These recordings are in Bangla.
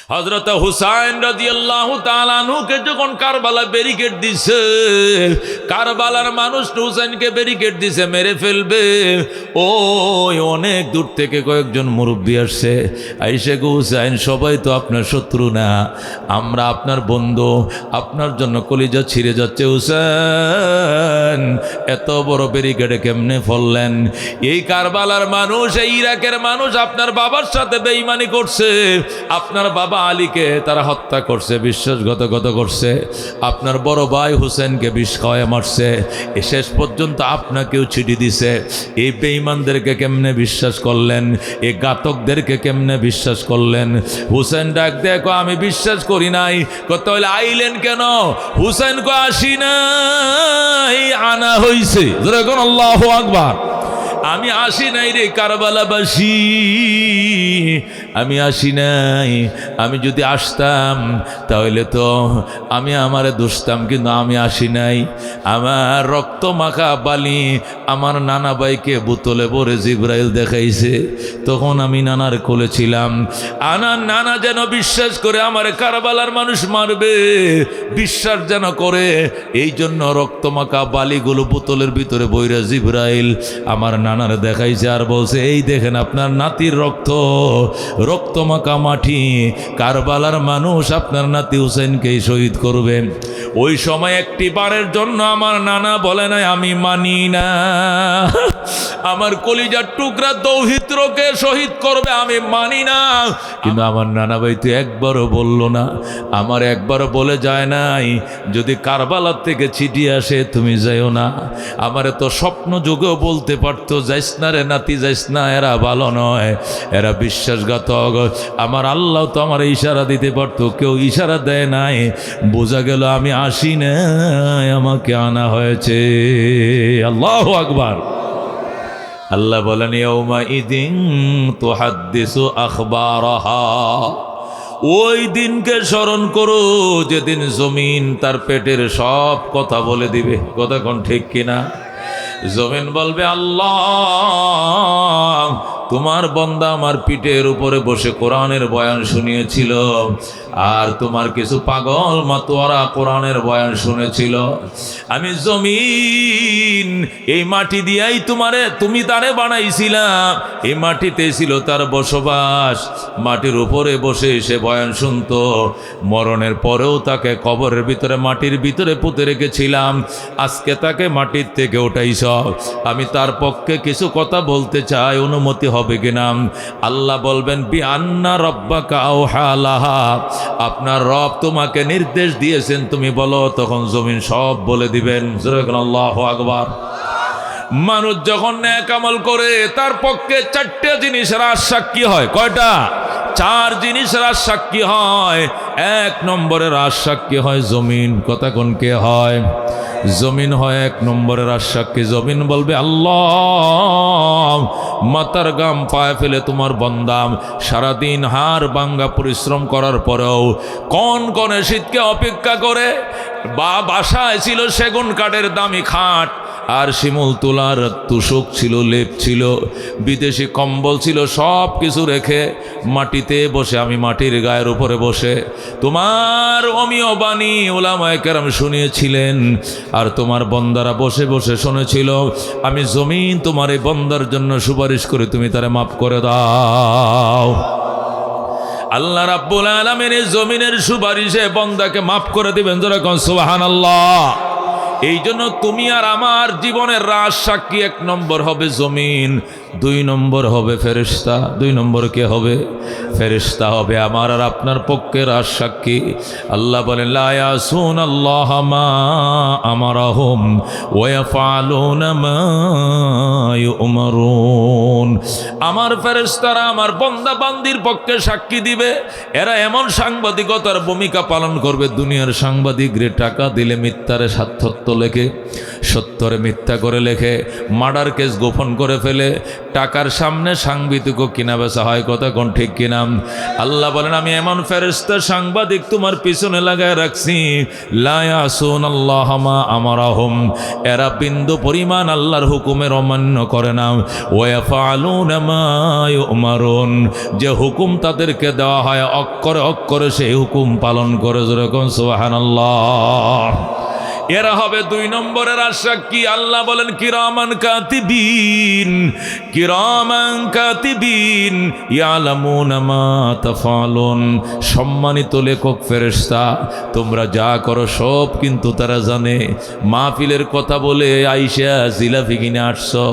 হযরত হুসাইন রাদিয়াল্লাহু তাআলা আনহুকে যখন কারবালা ব্যারিকেড দিছে, কারবালার মানুষ হুসাইনকে ব্যারিকেড দিছে মেরে ফেলবে, ওই অনেক দূর থেকে কয়েকজন মুরব্বী আসছে, আইসে গো হুসাইন সবাই তো আপনার শত্রু না, আমরা আপনার বন্ধু, আপনার জন্য কলিজা ছিঁড়ে যাচ্ছে হুসাইন, এত বড় ব্যারিকেডে কেমনে ফললেন? এই কারবালার মানুষ, এই ইরাকের মানুষ আপনার বাবার সাথে বেঈমানি করছে, আপনার বাবা আলীকে তারা হত্যা করছে, বিশ্বাসঘাতকতা করছে, আপনার বড় ভাই হুসেনকে বিষ খাওয়ায় মারছে, এ শেষ পর্যন্ত আপনাকেও চিঠি দিছে। এই বেঈমানদেরকে কেমনে বিশ্বাস করলেন? এই ঘাতকদেরকে কেমনে বিশ্বাস করলেন? হুসেন ডাক দেখো, আমি বিশ্বাস করি নাই। কত হইলে আইলেন কেন? হুসেন কো আসি নাই, আনা হইছে। যেরকম আল্লাহু আকবার। আমি আসি নাই রে কারবালাবাসী, আমি আসি নাই। আমি যদি আসতাম তাহলে তো আমি আমারে দুষতাম, কিন্তু আমি আসি নাই। আমার রক্ত মাখা বালি আমার নানা ভাইকে বোতলে ভরে জিব্রাইল দেখাইছে, তখন আমি নানার কোলে ছিলাম। আনার নানা যেন বিশ্বাস করে আমার কারবালার মানুষ মারবে, বিশ্বাস যেন করে, এই জন্য রক্ত মাখা বালিগুলো বোতলের ভিতরে বইরা জিব্রাইল আমার নানার দেখাইছে, আর বলছে এই দেখেন আপনার নাতির রক্ত, রক্তমাখা মাটি, কারবালার মানুষ আপনার নাতি হুসেনকেই শহীদ করবে। ওই সময় একটি বারের জন্য আমার নানা বলে নাই আমি মানি না, আমার কলিজার টুকরা দৌহিত্রকে শহীদ করবে আমি মানি না। কিন্তু আমার নানা ভাই তো একবারও বলল না, আমার একবারও বলে যায় নাই যদি কারবালার থেকে চিঠি আসে তুমি যাইও না। আমারে তো স্বপ্ন যুগেও বলতে পারতো যাইস না রে নাতি, যাইস না, এরা ভালো নয়, এরা বিশ্বাসঘাতক। আমার আল্লাহ তো আমার ইশারা দিতে পারতো, কেউ ইশারা দেয় নাই, বোঝা গেল আমি আসি না, আমাকে আনা হয়েছে। আল্লাহু আকবার। আল্লাহ বলেন ইয়াউমা ইদিন তুহাদ্দিসু আখবারাহা, ওই দিনকে স্মরণ করো যেদিন জমিন তার পেটের সব কথা বলে দিবে। কথা কোন ঠিক কিনা? জমিন বলবে আল্লাহ তোমার বান্দা আমার পিঠের উপরে বসে কোরআনের বয়ান শুনিয়েছিল, আর তোমার কিছু পাগল মাতোয়ারা কোরআনের বয়ান শুনেছিল। আমি জমিন এই মাটি দিয়াই তুমি তারে বানাইছিলাম, এই মাটিতে ছিল তার বসবাস, মাটির উপরে বসে সে বয়ান শুনতো, মরণের পরেও তাকে কবরের ভিতরে মাটির ভিতরে পুঁতে রেখেছিলাম, আজকে তাকে মাটির থেকে উঠাইছ। আমি তার পক্ষে কিছু কথা বলতে চাই, অনুমতি হবে কিনা? আল্লাহ বলবেন বিআন্না রাব্বাকা আওহা লাহা, আপনার রব তোমাকে নির্দেশ দিয়েছেন তুমি বলো, তখন জমিন সব বলে দিবেন। আল্লাহু আকবার। মানুষ যখন নেক আমল করে তার পক্ষে চারটে জিনিসের সাক্ষী হয়। কয়টা? চার জিনিসের সাক্ষী হয়। এক নম্বরের সাক্ষী হয় জমিন। কথা কোন কে হয়? জমিন হয় এক নম্বরের সাক্ষী। জমিন বলবে আল্লাহ মাথার গাম পায়ে ফেলে তোমার বান্দা সারাদিন হাড় ভাঙ্গা পরিশ্রম করার পরেও কোন কোন শীতকে অপেক্ষা করে, বাসায় ছিল সেগুন কাঠের দামি খাট, আর শিমুল তোলার তুষক ছিল, লেপ ছিল, বিদেশি কম্বল ছিল, সব কিছু রেখে মাটিতে বসে, আমি মাটির গায়ের উপরে বসে তোমার অমীয় বাণী ওলামায়ে কেরাম শুনিয়েছিলেন, আর তোমার বন্দারা বসে বসে শুনেছিল। আমি জমিন তোমার এই বন্দার জন্য সুপারিশ করে তুমি তারে মাফ করে দাও। আল্লাহ রাব্বুল আলামিন এই জমিনের সুপারিশে বন্দাকে মাফ করে দিবেন। যারা কোন সুবহানাল্লাহ। এই জন্য তুমি আর আমার জীবনের রাজ সাক্ষী এক নম্বর হবে জমিন, দুই নম্বর হবে ফেরেশতা। দুই নম্বর কে হবে? ফেরেশতা হবে আমার আর আপনার পক্ষে রাজ সাক্ষী। আল্লাহ বলেন লা ইয়াসুনাল্লাহ মা আমারাহুম ওয়া ইয়াফআলুনা মা ইউমারুন। আমার ফেরেশতারা আমার বান্দা বান্দির পক্ষে সাক্ষী দিবে। এরা এমন সাংবাদিকতার ভূমিকা পালন করবে, দুনিয়ার সাংবাদিকরে টাকা দিলে মিথ্যারে সার্থত্ব লেখে, সত্যরে মিথ্যা করে লেখে, মার্ডার কেস গোপন করে ফেলে, টাকার সামনে সাংবাদিকও কিনা বেচা হয়, কথা কোন ঠিক কিনা? আল্লাহ বলেন আমি এমন ফেরেশতা সাংবাদিক তোমার পিছনে লাগায় রাখছি, লা ইয়াসুনাল্লাহ মা আমারাহুম, এরা বিন্দু পরিমাণ আল্লাহর হুকুমের অমান্য করে না, ওয়া ইয়াফআলুনা মা ইউমারুন, যে হুকুম তাদেরকে দেওয়া হয় অক্ষরে অক্ষরে সেই হুকুম পালন করে। যেরকম সুবহানাল্লাহ। এরা হবে 2 নম্বরের আশা কি? আল্লাহ বলেন কিরামান কাতিবিন, কিরামান কাতিবিন ইয়ালামুনা মা তাফআলুন, সম্মানিত লেখক ফেরেশতা, তোমরা যা করো সব কিন্তু তারা জানে। মাহফিলের কথা বলে আইসা জিলাপি কিনে আসছো,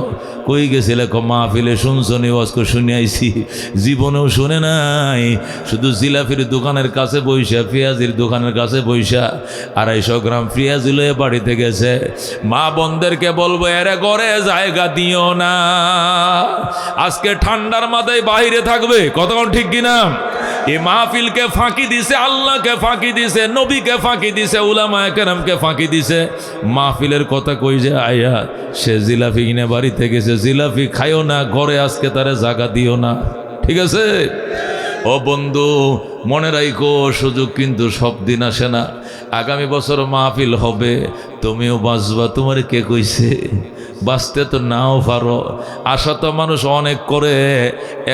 কই গেছিলে? মাহফিলে শুনছো নি? ওয়াজকে শুনে আইছি, জীবনেও শুনে নাই। শুধু জিলাপির দোকানের কাছে বইসা, পেঁয়াজির দোকানের কাছে বইসা 250 গ্রাম পেঁয়াজ লয়ে বাড়িতে গেছে। মা বোনদেরকে বলবো এরে ঘরে জায়গা দিও না, আজকে ঠান্ডার মাথায় বাইরে থাকবে, কতক্ষণ ঠিক কিনা? এই মাহফিলকে ফাঁকি দিছে, আল্লাহকে ফাঁকি দিছে, নবীকে ফাঁকি দিছে, উলামায়ে কেরামকে ফাঁকি দিছে। মাহফিলের কথা কই যে আয়া সে জিলাপি কিনে বাড়িতে গেছে, জিলাপি খাইও না, ঘরে আজকে তারে জায়গা দিও না, ঠিক আছে? ও বন্ধু মনে রাখো, সুযোগ কিন্তু সব দিন আসে না। আগামী বছর মাহফিল হবে, তুমিও বাঁচবা, তোমার কে কইছে? বাঁচতে তো নাও পারো। আশা তো মানুষ অনেক করে।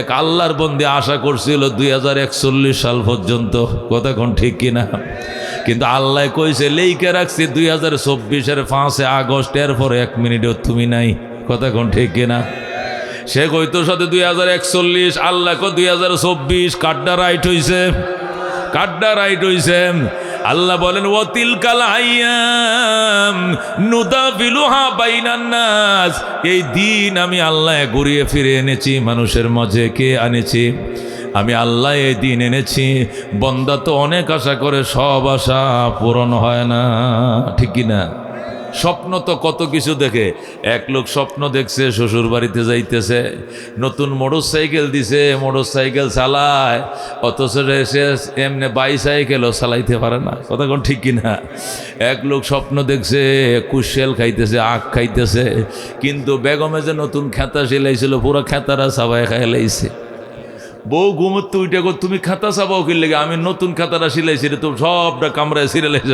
এক আল্লাহর বন্দী আশা করছিল 2041 সাল পর্যন্ত, কথা কোন ঠিক কিনা? কিন্তু আল্লাহ কইছে লেইকে রাখছি 2024-এর 5 আগস্ট, এরপর 1 মিনিটও তুমি নাই, কথা কোন ঠিক কিনা? সে কইতো সাথে 2041, আল্লাহ কো 2024, কাড্ডা রাইট হইছে, কাড্ডা রাইট হইছে। আল্লাহ বলেন ওয়াতিলকাল আইয়াম নুদাবিলুহা বাইনান নাস, এই দিন আমি আল্লাহ ঘুরিয়ে ফিরে এনেছি মানুষের মাঝে। কে আনেছি? আমি আল্লাহ এই দিন এনেছি। বন্দা তো অনেক আশা করে, সব আশা পূরণ হয় না, ঠিক কিনা? স্বপ্ন তো কত কিছু দেখে। এক লোক স্বপ্ন দেখছে শ্বশুর বাড়িতে যাইতেছে, নতুন মোটরসাইকেল দিছে, মোটরসাইকেল চালায়, অথচ সে এমনি বাইসাইকেলও চালাইতে পারে না, কথা কোন ঠিক কিনা? এক লোক স্বপ্ন দেখছে কুশেল খাইতেছে, আখ খাইতেছে, কিন্তু বেগমে যে নতুন খেতা সিলাইছিল পুরো খেতারা সাবাই খাই লাইছে। বউ ঘুমোতে উঠে গো তুমি খাতা চাবাও কি লেগে? আমি নতুন খাতাটা সিলাইছি রে, তো সবটা কামড়ায় সিলাইছ।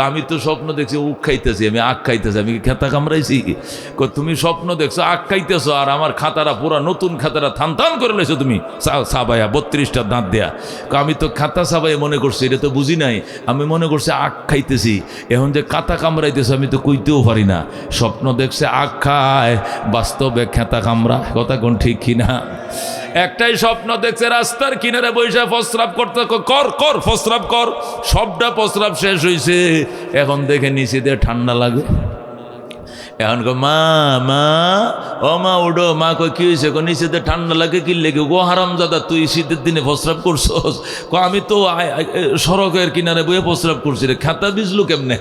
আমি তো স্বপ্ন দেখছি উখ খাইতেছি, আমি আখ খাইতেছি, আমি কি খাতা কামড়াইছি? তুমি স্বপ্ন দেখছো আখ খাইতেছো, আর আমার খাতাটা পুরা নতুন খাতাটা থান থান করে লেছো তুমি সাবাইয়া, 32টা দাঁত দেয়া। আমি তো খাতা সাবাই মনে করছি, এটা তো বুঝি নাই, আমি মনে করছি আখ খাইতেছি। এখন যে খাতা কামড়াইতেছো আমি তো কইতেও পারি না। স্বপ্ন দেখছে আখ খায়, বাস্তবে খাতা কামড়া, কথা কোন ঠিক কিনা? একটাই স্বপ্ন দেখছে রাস্তার কিনারে বৈশা প্রস্রাব করতে, কর কর প্রস্রাব কর, সবটা প্রস্রাব শেষ হয়েছে। এখন দেখে নিচে দিয়ে ঠান্ডা লাগে। এখন মা মা ও মা উঠো, মা কই কি হয়েছে? নিচে দিয়ে ঠান্ডা লাগে, কি লেগে? গো হারাম দাদা তুই শীতের দিনে প্রস্রাব করছস? আমি তো সড়কের কিনারে বইয়ে প্রস্রাব করছি রে, খাতা বিজলু কেমনে?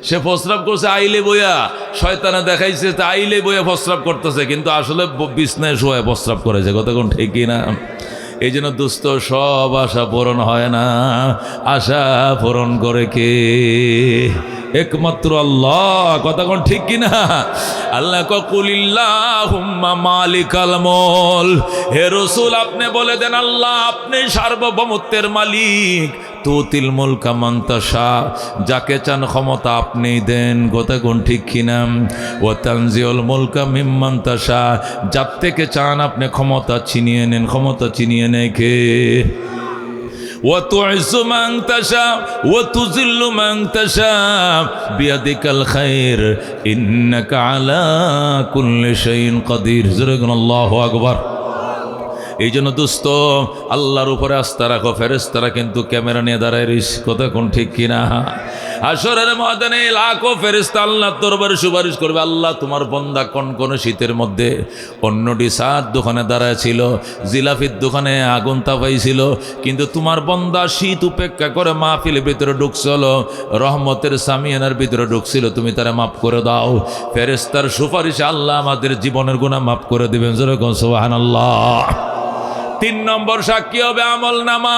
সে প্রস্রাব করছে আইলে বইয়া, শয়তানে দেখাইছে তা আইলে বইয়া প্রস্রাব করতেছে, কিন্তু আসলে বিছনায় শোয়া প্রস্রাব করেছে, কথা কোন ঠিক না? এই জন্য দুস্থ সব আশা পূরণ হয় না। আশা পূরণ করে কে? একমাত্র আল্লাহ, কথা কোন ঠিক কিনা? আল্লাহ কুলিল্লাহুম্মা মালিকাল মুলক, হে রাসূল আপনি বলে দেন আল্লাহ আপনি সার্বভৌমত্বের মালিক। তুতিল মুলকা মান তাশা, যাকে চান ক্ষমতা আপনি দেন, কথা কোন ঠিক কিনা? ওয়া তানজিউল মুলকা মিম্মান তাশা, যার থেকে চান আপনি ক্ষমতা ছিনিয়ে নেন, ক্ষমতা ছিনিয়ে নেয় কে? وتعز من تشاء وتذل من تشاء بيدك الخير إنك على كل شيء قدير। الله أكبر। এই জন্য দোস্ত আল্লাহর উপরে আস্থা রাখো। ফেরেশতারা কিন্তু ক্যামেরা নিয়ে দাঁড়ায় রইছে, কথা কোন ঠিক কিনা? হাশরের ময়দানে লাখো ফেরেশতা আল্লাহর দরবারে সুপারিশ করবে, আল্লাহ তোমার বান্দা কোন শীতের মধ্যে অন্যটি সার দোকানে দাঁড়ায় ছিল, জিলাফির দোকানে আগুন তাপাইছিল, কিন্তু তোমার বান্দা শীত উপেক্ষা করে মাহফিলের ভিতরে ঢুকছিল, রহমতের সামিয়ানার ভিতরে ঢুকছিল, তুমি তারা মাফ করে দাও। ফেরেশতার সুপারিশে আল্লাহ আমাদের জীবনের গুনাহ মাফ করে দিবেন। যেরকম সুবহানাল্লাহ। 3 নম্বর সাক্ষী হবে আমল নামা,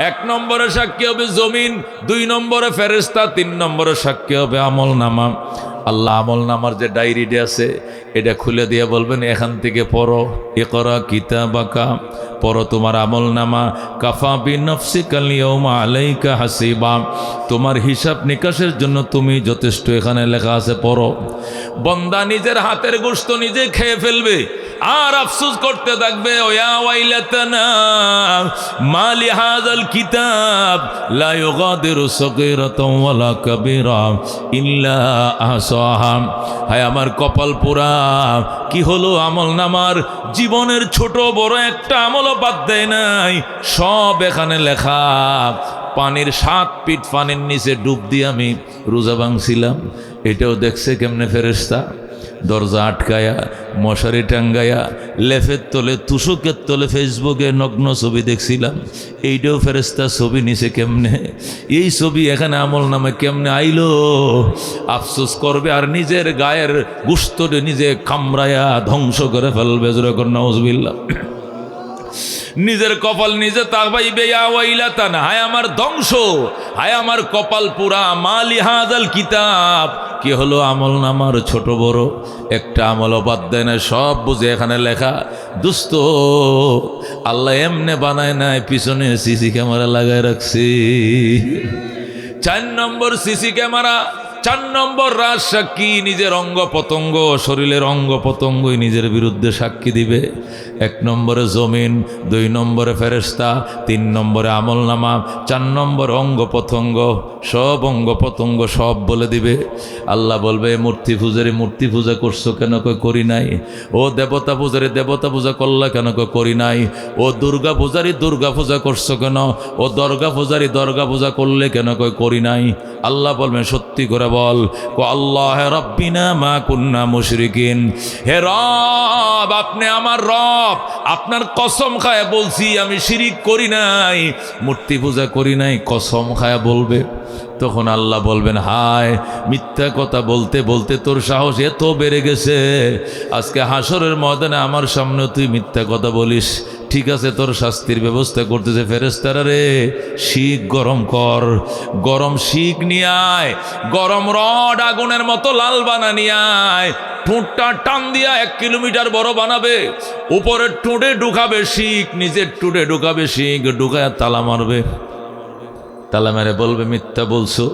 1 নম্বরে সাক্ষী হবে জমিন, 2 নম্বরে ফেরেশতা, 3 নম্বরে সাক্ষী হবে আমল নামা। আল্লাহ আমল নামার যে ডায়েরিটা আছে এটা খুলে দিয়ে বলবেন এখান থেকে পড়ো, ইকরা কিতাবাকা, পড়ো তোমার আমল নামা, কাফা বিনফসিকাল ইয়াউমা আলাইকা হাসিবা, তোমার হিসাব নিকাশের জন্য তুমি যথেষ্ট, এখানে লেখা আছে পড়ো। বন্দা নিজের হাতের গোশত নিজে খেয়ে ফেলবে আর আফসোস করতে থাকবে, ওয়া ওয়াইলাতানা মা লিহাযাল কিতাব লা ইউগাদিরু সগীরাতাও ওয়ালা কাবীরা ইল্লা আহসাহা। হায় আমার কপাল পোড়া, কি হলো আমল নামার, জীবনের ছোট বড় একটা আমলও বাদ দেয় নাই, সব এখানে লেখা। পানির 7 ফিট পানির নিচে ডুব দিয়ে আমি রোজা ভাঙছিলাম, এটাও দেখছে কেমনে ফেরেশতা, দরজা আটকায়া, মশারি টাঙ্গায়া, লেফের তলে, তুষকের তলে ফেসবুকে নগ্ন ছবি দেখছিলাম, এইটাও ফেরেশতা ছবি নিছে কেমনে, এই ছবি এখানে আমল নামে কেমনে আইলো। আফসোস করবে আর নিজের গায়ের গুস্তরে নিজে কামড়ায়া ধ্বংস করে ফেলবে। যেরকম নাউজুবিল্লাহ, নিজের কপাল নিজে তাকাইবে, ইয়া ওয়াইলাতানা, হায় আমার ধ্বংস, হায় আমার কপাল পুরা, মা লিহাযাল কিতাব, কি হলো আমল নামার ছোট বড় একটা আমলও বাদ দেয় না, সব বুঝে এখানে লেখা। দুস্ত আল্লাহ এমনে বানায় নাই, পিছনে সিসি ক্যামেরা লাগায় রাখছি। 4 নম্বর সিসি ক্যামেরা, 4 নম্বর রাজ সাক্ষী, নিজের অঙ্গ প্রত্যঙ্গ, শরীরের অঙ্গ প্রত্যঙ্গই নিজের বিরুদ্ধে সাক্ষী দিবে। 1 নম্বরে জমিন, 2 নম্বরে ফেরেশতা, 3 নম্বরে আমল নামা, 4 নম্বর অঙ্গ প্রত্যঙ্গ, সব অঙ্গ প্রত্যঙ্গ সব বলে দিবে। আল্লাহ বলবে, মূর্তি পূজারি মূর্তি পূজা করছো কেন? কই করি নাই। ও দেবতা পূজারি দেবতা পূজা করলা কেন? কই করি নাই। ও দুর্গা পূজারি দুর্গা পূজা করছো কেন? ও দর্গা পূজারি দর্গা পূজা করলে কেন? কই করি নাই। আল্লাহ বলবেন, সত্যি করে বল। আল্লাহ হে রব্বিনা মা কুন্না মুশরিকিন, হে রব আপনি আমার রব, আপনার কসম খায় বলছি আমি শিরিক করি নাই, মূর্তি পূজা করি নাই, কসম খায় বলবে। তখন আল্লাহ বলবেন, হায় মিথ্যা কথা বলতে বলতে তোর সাহস এত বেড়ে গেছে, আজকে হাসরের ময়দানে আমার সামনে তুই মিথ্যা কথা বলিস। ঠিক আছে, তোর শাস্তির ব্যবস্থা করতেছে। ফেরেশতারা রে, শিক গরম কর, গরম শিক নিয়ে আয়, গরম রড আগুনের মতো লাল বানা নিয়ে আয়, ঠোঁটটা টান দিয়া 1 কিলোমিটার বড় বানাবে, উপরের ঠোঁটে ঢুকাবে শিক, নিজের ঠোঁটে ঢুকাবে শিক, ঢুকায় তালা মারবে। তালা মেরে বলবে, মিথ্যা বলছো।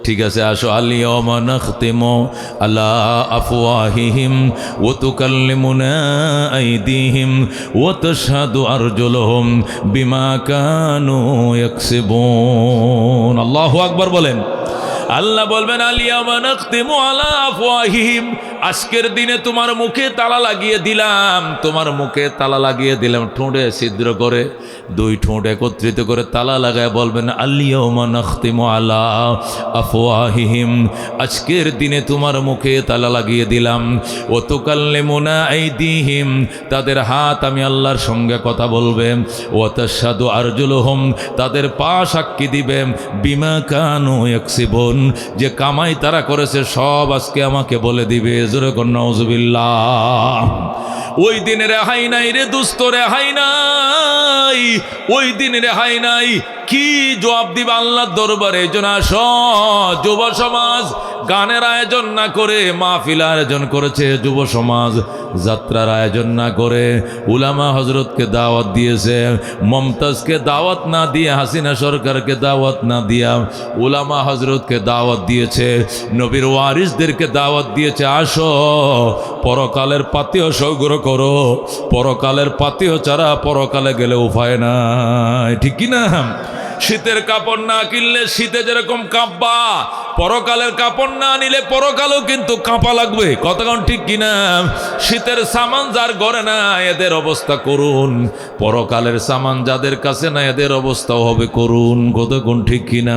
ঠিক আছে, আসো। আল-ইয়াওমা নাখতিমু আলা আফওয়াহিহিম ওয়া তুকাল্লিমুনা আইদিহিম ওয়া তাশহাদু আরজুলুহুম বিমা কানু ইয়াকসিবুন। আল্লাহু আকবার বলেন। আল্লাহ বলবেন, আল-ইয়াওমা নাখতিমু আলা আফওয়াহিহিম, আজকের দিনে তোমার মুখে তালা লাগিয়ে দিলাম, তোমার মুখে তালা লাগিয়ে দিলাম, ঠোঁটে ছিদ্র করে 2 ঠোঁট একত্রিত করে তালা লাগায় বলবেন, আল-ইয়াওমা নাখতিমু আলা আফওয়াহিহিম, আজকের দিনে তোমার মুখে তালা লাগিয়ে দিলাম, ওয়া তুকাল্লিমুনা আইদিহিম, তাদের হাত আমি আল্লাহর সঙ্গে কথা বলবে, ওয়া তাশহাদু আরজুলুহুম, তাদের পা সাক্ষী দিবে, বিমা কানু ইয়াকসিবুন, যে কামাই তারা করেছে সব আজকে আমাকে বলে দিবে। জোরে কর নাউজুবিল্লাহ। ওই দিন রেহাই নাই রে দুস্ত, রেহাই নাই, ওই দিন রেহাই নাই। কি জবাব দিবা আল্লাহর দরবারে? জন্য যুব সমাজ গানের আয়োজন না করে মাহফিল আয়োজন করেছে, যুব সমাজ যাত্রার আয়োজন না করে উলামা হজরতকে দাওয়াত দিয়েছে, মমতাজকে দাওয়াত না দিয়ে, হাসিনা সরকারকে দাওয়াত না দিয়া উলামা হজরতকে দাওয়াত দিয়েছে, নবীর ওয়ারিসদেরকে দাওয়াত দিয়েছে। আসো, পরকালের পাতিও সংগ্রহ করো, পরকালের পাতিও ছাড়া পরকালে গেলে উপায় নাই। ঠিক কি না? শীতের কাপড় না কিনলে শীতে যেরকম কাঁপবা, পরকালের কাপড় না নিলে পরকালেও কিন্তু কাঁপা লাগবে। কতক্ষণ ঠিক কিনা? শীতের সামান যার ঘরে না, এদের অবস্থা করুন, পরকালের সামান যাদের কাছে না, এদের অবস্থাও হবে করুন। কতক্ষণ ঠিক কিনা?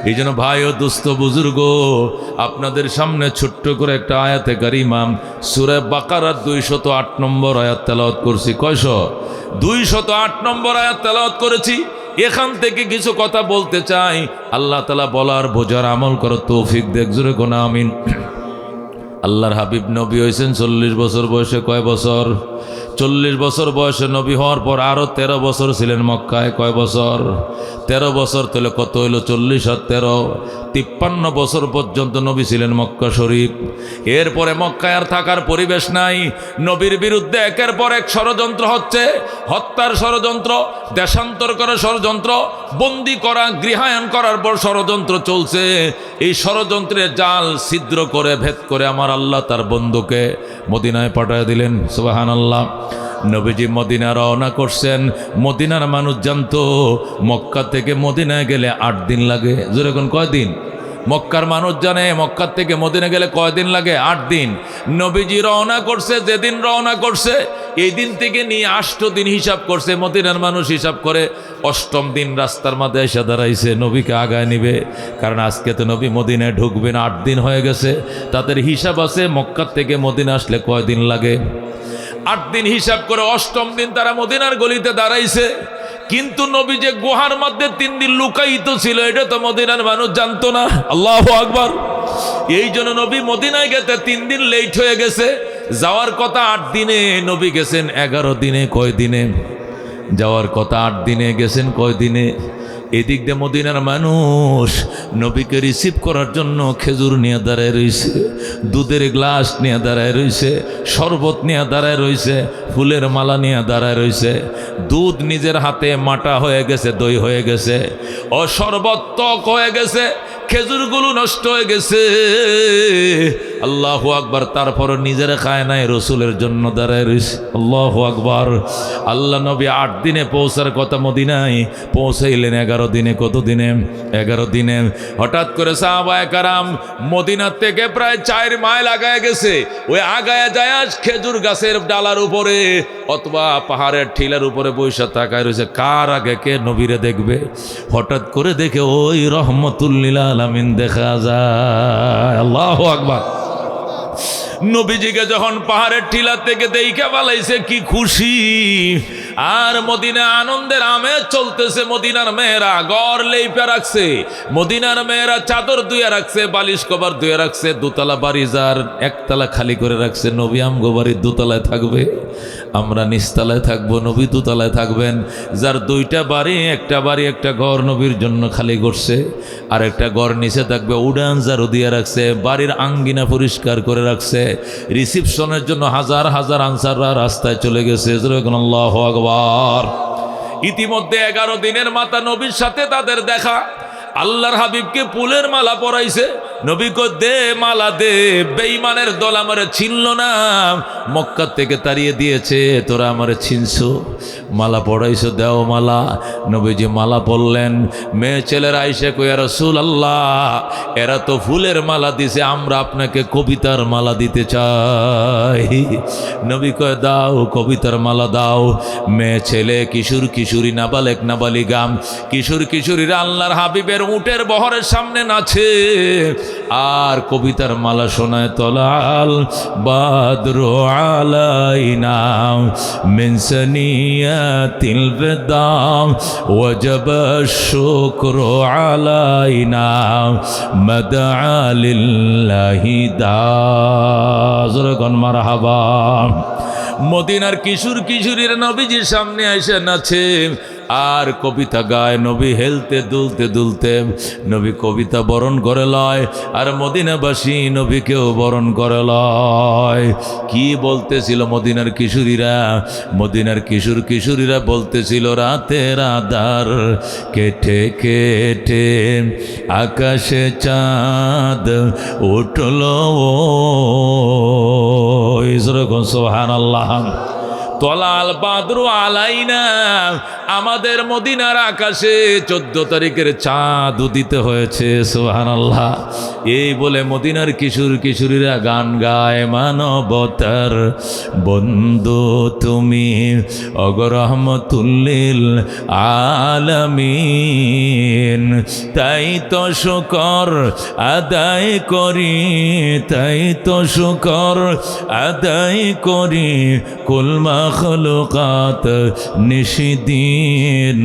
এই জন্য ভাই ও দোস্ত বুজুর্গ, আপনাদের সামনে ছোট্ট করে একটা আয়াতে কারিমা সূরা বাকারার 208 নম্বর আয়াত তেলাওয়াত করছি। কয়শো? 208 নম্বর আয়াত তেলাওয়াত করেছি। এখান থেকে কিছু কথা বলতে চাই। আল্লাহ তাআলা বলার বোঝার আমল করার তৌফিক দেখ। জোরে কোন আমিন। আল্লাহর হাবিব নবী হয়েছেন 40 বছর বয়সে। কয় বছর? 40 বছর বয়সে নবী হওয়ার পর আরও 13 বছর ছিলেন মক্কায়। কয় বছর? 13 বছর। তাহলে কত হইল? 40 আর 13, 53 বছর পর্যন্ত নবী ছিলেন মক্কা শরীফ। এরপরে মক্কায় আর থাকার পরিবেশ নাই। নবীর বিরুদ্ধে একের পর এক ষড়যন্ত্র হচ্ছে, হত্যার ষড়যন্ত্র, দেশান্তর করার ষড়যন্ত্র, বন্দি করা, গৃহায়ন করার পর ষড়যন্ত্র চলছে। এই ষড়যন্ত্রের জাল ছিদ্র করে ভেদ করে আমার আল্লাহ তার বন্ধুকে মদিনায় পাঠিয়ে দিলেন। সুবহানাল্লাহ। নবীজি মদিনা রওনা করছেন। মদিনার মানুষ জানতো মক্কা থেকে মদিনায় গেলে 8 দিন লাগে। জোরে কোন কয় দিন? মক্কার মানুষ জানে মক্কার থেকে মদিনা গেলে কয়দিন লাগে? 8 দিন। নবীজি রওনা করছে, যেদিন রওনা করছে এই দিন থেকে নিয়ে 8 দিন হিসাব করছে। মদিনার মানুষ হিসাব করে 8ম দিন রাস্তার মাঝে এসে দাঁড়াইছে, নবীকে আগায় নিবে। কারণ আজকে তো নবী মদিনায় ঢুকবেন, 8 দিন হয়ে গেছে। তাদের হিসাব আছে মক্কার থেকে মদিনা আসলে কয়দিন লাগে। 8 দিন হিসাব করে 8ম দিন তারা মদিনার গলিতে দাঁড়াইছে। কিন্তু নবী যে গুহার মধ্যে 3 দিন লুকায়িত ছিল এটা তো মদিনার মানুষ জানতো না। আল্লাহু আকবার। এই জন্য নবী মদিনায় গেতে 3 দিন লেট হয়ে গেছে। যাওয়ার কথা 8 দিনে, নবী গেছেন 11 দিনে। কয় দিনে? যাওয়ার কথা 8 দিনে, গেছেন কয় দিনে? এদিক দিয়ে মদিনার মানুষ নবীকে রিসিভ করার জন্য খেজুর নিয়ে দাঁড়ায় রয়েছে, দুধের গ্লাস নিয়ে দাঁড়ায় রয়েছে, শরবত নিয়ে দাঁড়ায় রয়েছে, ফুলের মালা নিয়ে দাঁড়ায় রয়েছে। দুধ নিজের হাতে মাটা হয়ে গেছে, দই হয়ে গেছে, ও শরবত টক হয়ে গেছে, খেজুরগুলো নষ্ট হয়ে গেছে। আল্লাহু আকবার। তারপর নিজেরা খায় নাই, রসুলের জন্য দাঁড়ায় রয়েছে। আল্লাহু আকবার। আল্লাহ নবী 8 দিনে পৌঁছার কথা মদিনায়, পৌঁছাইলেন 11 দিনে। কত দিনে? 11 দিনে। হঠাৎ করে সাহাবায়ে কারাম মদিনার থেকে প্রায় 4 মাইল আগায় গেছে। ওই আগায় যায় খেজুর গাছের ডালার উপরে অথবা পাহাড়ের ঠিলার উপরে বৈশা তাকায় রয়েছে, কার আগে কে নবীরে দেখবে। হঠাৎ করে দেখে ওই রহমতুল্লিল আলামিন দেখা যায়। আল্লাহু আকবার। নবীজিকে যখন পাহাড়ের টিলা থেকে দেখা পালাইছে, কি খুশি। আর মদিনা আনন্দের আমেজ চলতেছে। মদিনার মেয়েরা গড় লেইপা রাখছে, মদিনার মেয়েরা চাদর ধুয়ে রাখছে, বালিশ কভার ধুয়ে রাখছে। 2 তলা বাড়ি যার 1 তলা খালি করে রাখছে। নবী আমগো বাড়ির 2 তলায় থাকবে, আমরা নিচতলায় থাকবো, নবী 2 তলায় থাকবেন। যার 2টা বাড়ি, একটা বাড়ি একটা ঘর নবীর জন্য খালি করছে, আর একটা ঘর নিচে থাকবে। উড়ান ঝাড়ু দিয়ে রাখছে, বাড়ির আঙ্গিনা পরিষ্কার করে রাখছে। রিসিপশনের জন্য হাজার হাজার আনসাররা রাস্তায় চলে গেছে। আল্লাহু আকবার। ইতিমধ্যে 11 দিনের মাথা নবীর সাথে তাদের দেখা। আল্লাহর হাবিবকে ফুলের মালা পরাইছে। নবী কো দে মালা দে। বেঈমানের দল আমারে চিনল না, মক্কা থেকে তাড়িয়ে দিয়েছে, তোরা আমারে চিনছো, মালা পরাইছো, দাও মালা। নবীজি মালা পরলেন। মেয়ে ছেলেরা আইসা কই, ইয়া রাসূলুল্লাহ এরা তো ফুলের মালা দিছে, আমরা আপনাকে কবিতার মালা দিতে চাই। নবী কয় দাও, কবিতার মালা দাও। মেয়ে ছেলে, কিশোর কিশোরী, নাবালেক নাবালিকা, কিশোর কিশোরীরা আল্লাহর হাবিবের উটের বহরের সামনে নাচে আর কবিতার মালা শোনায়। তলাল বাদরু আলাইনা মিন সানিয়াতিল বিদাম ওয়াজাব শুকরু আলাইনা মাদআ লিল্লাহি দাযরগন মারহাবা। মদিনার কিশোর কিশোরীরা নবীজির সামনে এসে নাচে আর কবিতা গায়। নবী হেলতে দুলতে দুলতে নবী কবিতা বরণ করে লয়, আর মদিনাবাসী নবীকেও বরণ করে লয়। কি বলতেছিল মদিনার কিশোরীরা? মদিনার কিশোর কিশোরীরা বলতেছিল, রাতের আধার কেটে কেটে আকাশে চাঁদ উঠল, সুবহানাল্লাহ। তলাল বাদরু আলাইনা, আমাদের মদিনার আকাশে 14 তারিখের চাঁদ উদিত হয়েছে। সুবহানাল্লাহ। এই বলে মদিনার কিশোর কিশোরীরা গান গায়, মানবতার বন্ধু তুমি ওগো রহমতুল্লিল আলামিন, তাই তো শুকর আদায় করি, তাই তো শুকর আদায় করি। কুল মাখলুকাত নিশিদিন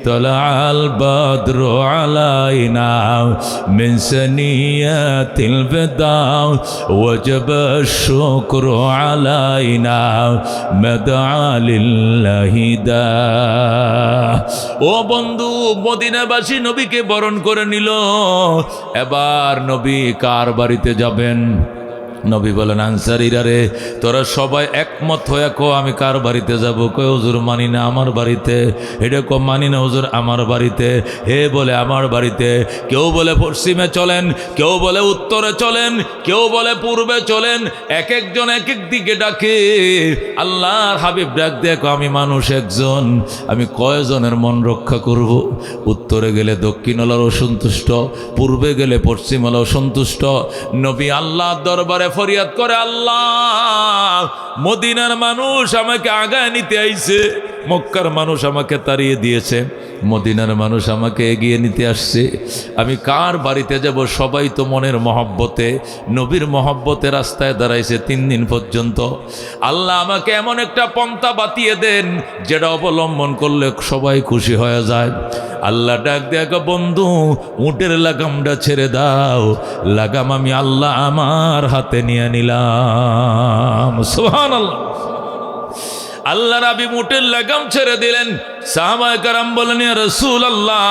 তলাল বদ্র আলাইনা মিন সানিয়াতিল বিদা ওয়াজব শুকর আলাইনা মাদআ লিল্লাহি দা। ও বন্ধু, মদিনাবাসী নবীকে বরণ করে নিল। এবার নবী কার বাড়িতে যাবেন? নবী বলেন, আনসারীরা রে, তোরা সবাই একমত হয়ে কো আমি কার বাড়িতে যাব? কয় হুজুর মানি না আমার বাড়িতে। এটা কো মানি না হুজুর আমার বাড়িতে। হে বলে আমার বাড়িতে। কেউ বলে পশ্চিমে চলেন, কেউ বলে উত্তরে চলেন, কেউ বলে পূর্বে চলেন। এক একজন এক এক দিকে ডাকে। আল্লাহর হাবিব ডাক দেখো, আমি মানুষ একজন, আমি কয়জনের মন রক্ষা করব? উত্তরে গেলে দক্ষিণওয়ালার অসন্তুষ্ট, পূর্বে গেলে পশ্চিমওয়ালা অসন্তুষ্ট। নবী আল্লাহ দরবারে ফরিয়াদ করে, আল্লাহ মদিনার মানুষ আমাকে আগায় নিতে আইছে, মক্কার মানুষ আমাকে তাড়িয়ে দিয়েছে, মদিনার মানুষ আমাকে এগিয়ে নিতে আসছে। আমি কার বাড়িতে যাব? সবাই তো মনের মহব্বতে, নবীর মহব্বতে রাস্তায় দাঁড়াইছে 3 দিন পর্যন্ত। আল্লাহ আমাকে এমন একটা পন্থা বাতিয়ে দেন যেটা অবলম্বন করলে সবাই খুশি হয়ে যায়। আল্লাহ ডাক দেখো, বন্ধু উটের লাগামটা ছেড়ে দাও। লাগাম আমি আল্লাহ আমার হাতে নিয়ে নিলাম। সুবহানাল্লাহ। আল্লাহ রাবি উটের লাগাম ছেড়ে দিলেন। সাহাবায়ে কেরাম বলেন, ইয়া রাসূলুল্লাহ,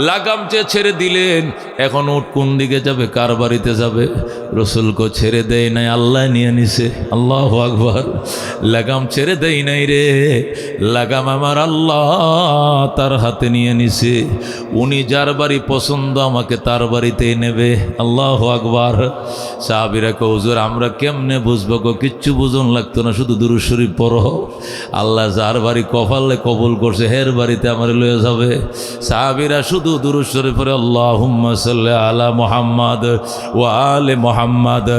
লাগাম ছেড়ে দিলেন, এখন উট কোন দিকে যাবে, কার বাড়িতে যাবে? রসুলকে ছেড়ে দেয় নাই, আল্লাহ নিয়ে নিছে। আল্লাহু আকবার। লাগাম ছেড়ে দেয় নাই রে, লাগাম আমার আল্লাহ তার হাতে নিয়ে নিছে। উনি যার বাড়ি পছন্দ আমাকে তার বাড়িতেই নেবে। আল্লাহু আকবার। সাহাবীরা কয়, হুজুর আমরা কেমনে বুঝবো? কিচ্ছু বুঝন লাগতো না, শুধু দুরূদ শরীফ পড়ো। আল্লাহ যার বাড়ি কপালে কবুল করছে হের বাড়িতে আমার লয়ে যাবে। সাহাবীরা শুধু দুরূদ শরীফ পড়ে, আল্লাহুম্মা সাল্লি আলা মুহাম্মাদ ওয়া আলে মুহাম্মাদ,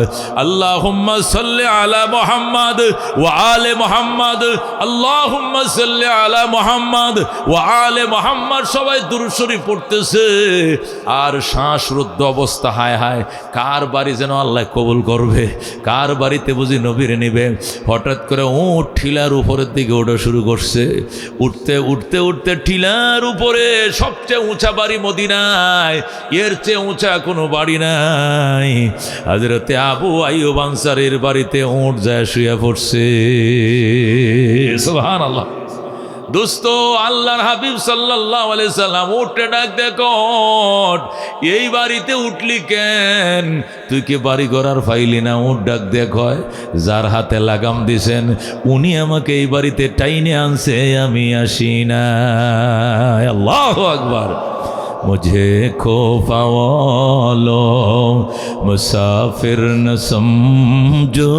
আল্লাহুম্মা সাল্লি আলা মুহাম্মাদ ওয়া আলে মুহাম্মাদ, আল্লাহুম্মা সাল্লি আলা মুহাম্মাদ ওয়া আলে মুহাম্মাদ। সবাই দুরূদ শরীফ পড়তেছে আর শ্বাসরুদ্ধ অবস্থা। হায় হায়, কার বাড়ি যেন আল্লাহ কবুল করবে, কার বাড়িতে বুঝি নবীরে নেবে। হঠাৎ করে উট ঠিলার উপরের দিকে ওঠা শুরু করছে। উঠতে উঠতে উঠতে ঠিলার উপরে সবচেয়ে উঁচা বাড়ি মদিনায়, এর চেয়ে উঁচা কোনো বাড়ি নাই। হযরতে আবু আইয়ুব আনসারীর বাড়িতে উট যায় শুয়ে পড়ছে। সুবহানাল্লাহ। দোস্ত, আল্লাহর হাবিব সাল্লাল্লাহু আলাইহি সাল্লাম উঠে ডাক দেখো, এই বাড়িতে উঠলি কেন? তুই কি বাড়ি ঘর ফাইলি না? উঠ ডাক দেখো, যার হাতে লাগাম দিছেন উনি আমাকে এই বাড়িতে টাইনে আনছে, আমি আসি না। আল্লাহু আকবার। मुझे खोफा वालो मुसाफिर न समझो,